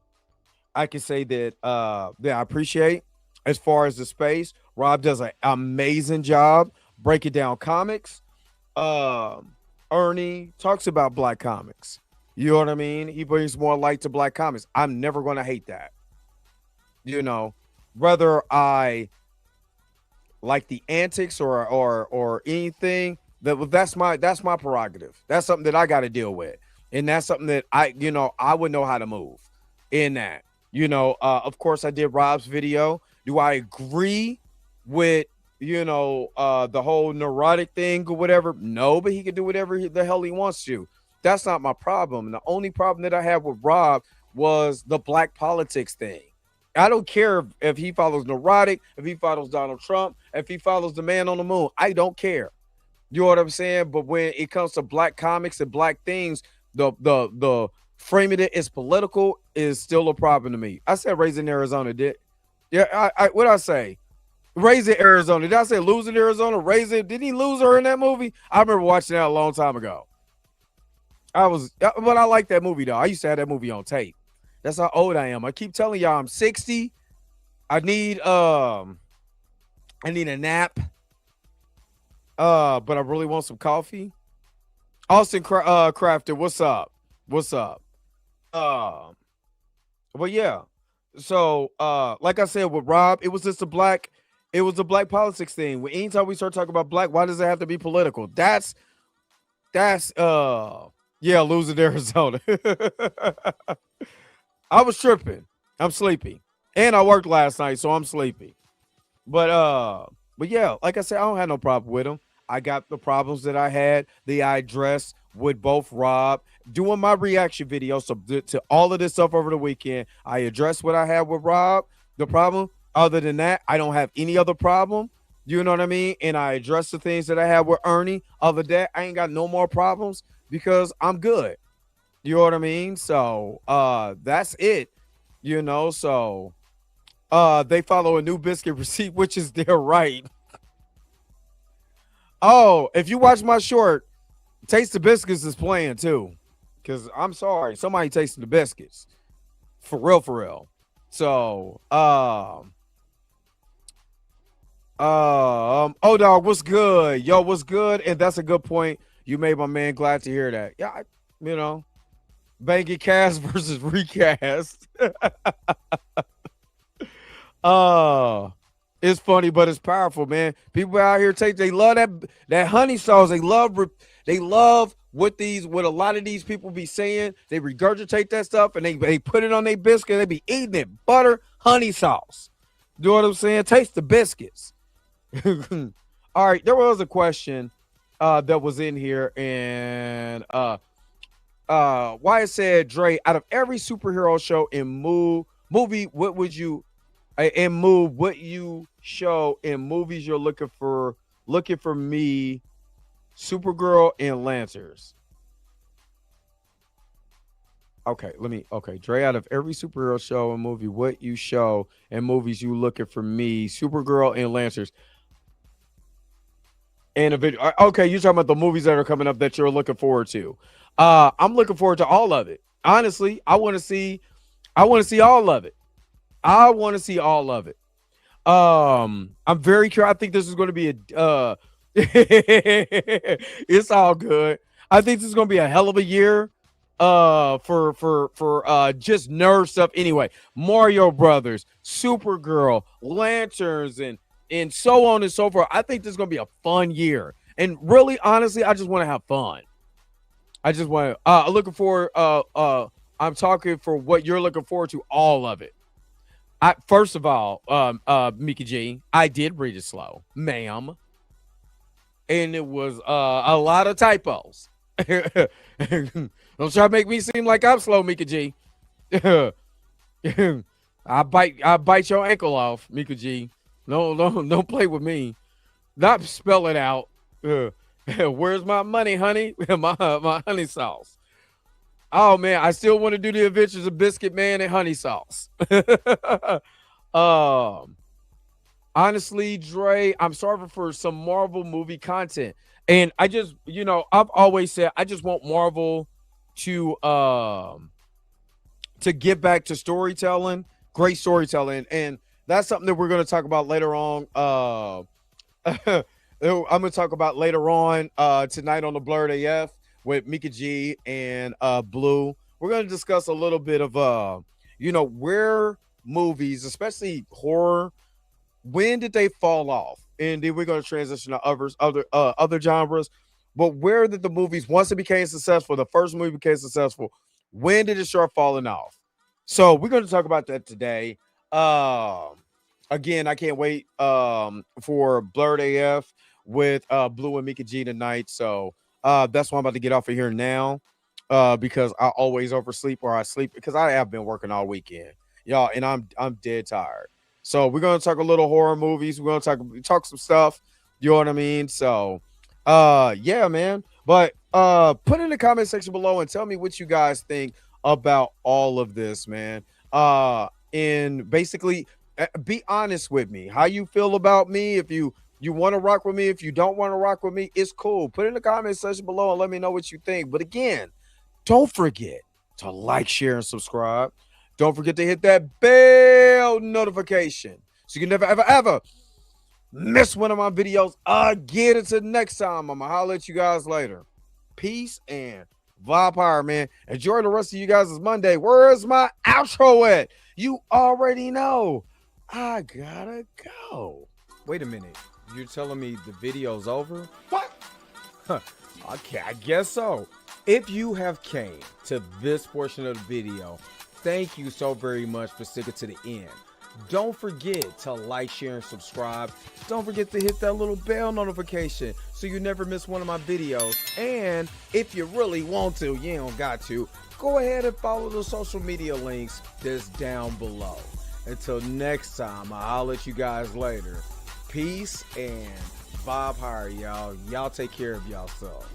E: I can say that I appreciate as far as the space. Rob does an amazing job breaking down comics. Ernie talks about Black comics. You know what I mean? He brings more light to Black comics. I'm never going to hate that. You know, whether I like the antics or anything, that's my prerogative. That's something that I got to deal with, and that's something that I would know how to move in that. You know, of course, I did Rob's video. Do I agree with the whole neurotic thing or whatever? No, but he can do whatever the hell he wants to. That's not my problem. The only problem that I have with Rob was the black politics thing. I don't care if he follows neurotic, if he follows Donald Trump, if he follows the man on the moon. I don't care. You know what I'm saying? But when it comes to black comics and black things, the framing it as political is still a problem to me. I said Raising Arizona, did. Yeah, what I say? Raising Arizona. Did I say Losing Arizona? Raising, didn't he lose her in that movie? I remember watching that a long time ago. But I like that movie though. I used to have that movie on tape. That's how old I am. I keep telling y'all I'm 60. I need a nap. But I really want some coffee. Austin Crafter, what's up? What's up? But yeah. So like I said with Rob, it was a black politics thing. When anytime we start talking about black, why does it have to be political? That's losing Arizona. I was tripping. I'm sleepy. And I worked last night, so I'm sleepy. But yeah, like I said, I don't have no problem with him. I got the problems that I had that I addressed with both Rob. Doing my reaction video to all of this stuff over the weekend, I addressed what I had with Rob. The problem, other than that, I don't have any other problem. You know what I mean? And I addressed the things that I had with Ernie. Other than that, I ain't got no more problems because I'm good. You know what I mean? So that's it. You know, so they follow a new biscuit receipt, which is their right. Oh, if you watch my short, Taste the Biscuits is playing too. Because I'm sorry, somebody tasting the biscuits. For real. So, oh dog, what's good? Yo, what's good? And that's a good point you made, my man. Glad to hear that. Yeah, banging cast versus recast. It's funny, but it's powerful, man. People out here they love that honey sauce. They love what a lot of these people be saying. They regurgitate that stuff and they put it on their biscuit. They be eating it, butter, honey sauce. You know what I'm saying? Taste the biscuits. All right, there was a question that was in here, and Wyatt said, Dre, out of every superhero show and movie, what would you show in movies you're looking for me, Supergirl and Lancers? Okay, Dre, out of every superhero show and movie, what you show in movies you looking for me, Supergirl and Lancers. And a video. Okay, you're talking about the movies that are coming up that you're looking forward to. I'm looking forward to all of it. Honestly, I want to see all of it. I'm very curious. I think this is going to be it's all good. I think this is going to be a hell of a year for just nerd stuff. Anyway, Mario Brothers, Supergirl, Lanterns, and so on and so forth. I think this is going to be a fun year. And really, honestly, I just want to have fun. I just want to looking forward. I'm talking for what you're looking forward to, all of it. First of all, Mika G, I did read it slow, ma'am. And it was a lot of typos. Don't try to make me seem like I'm slow, Mika G. I bite your ankle off, Mika G. No, don't play with me. Not spell it out. Where's my money, honey? my honey sauce. Oh man, I still want to do the Adventures of Biscuit Man and Honey Sauce. Honestly, Dre, I'm starving for some Marvel movie content. And I just, I've always said I just want Marvel to get back to storytelling, great storytelling. And that's something that we're going to talk about later on. I'm going to talk about later on tonight on the Blurred AF with Mika G and Blue. We're going to discuss a little bit of, where movies, especially horror, when did they fall off? And then we're going to transition to other genres. But where did the movies, once it became successful, the first movie became successful, when did it start falling off? So we're going to talk about that today. Again, I can't wait for Blurred AF with Blue and Mika G tonight. So that's why I'm about to get off of here now because I always oversleep or I sleep because I have been working all weekend, y'all, and I'm dead tired. So we're going to talk a little horror movies. We're going to talk some stuff. You know what I mean? So, yeah, man. But put in the comment section below and tell me what you guys think about all of this, man. And basically, be honest with me. How you feel about me? If you want to rock with me, if you don't want to rock with me, it's cool. Put in the comment section below and let me know what you think. But again, don't forget to like, share, and subscribe. Don't forget to hit that bell notification so you can never, ever miss one of my videos again. Until next time, I'm going to holler at you guys later. Peace and vibe power, man. Enjoy the rest of you guys' Monday. Where's my outro at? You already know. I gotta go. Wait a minute. You're telling me the video's over? What? Okay, I guess so. If you have came to this portion of the video, thank you so very much for sticking to the end. Don't forget to like, share, and subscribe. Don't forget to hit that little bell notification so you never miss one of my videos. And if you really want to, you don't got to, go ahead and follow the social media links that's down below. Until next time, I'll let you guys later. Peace and vibe higher, y'all. Y'all take care of yourself.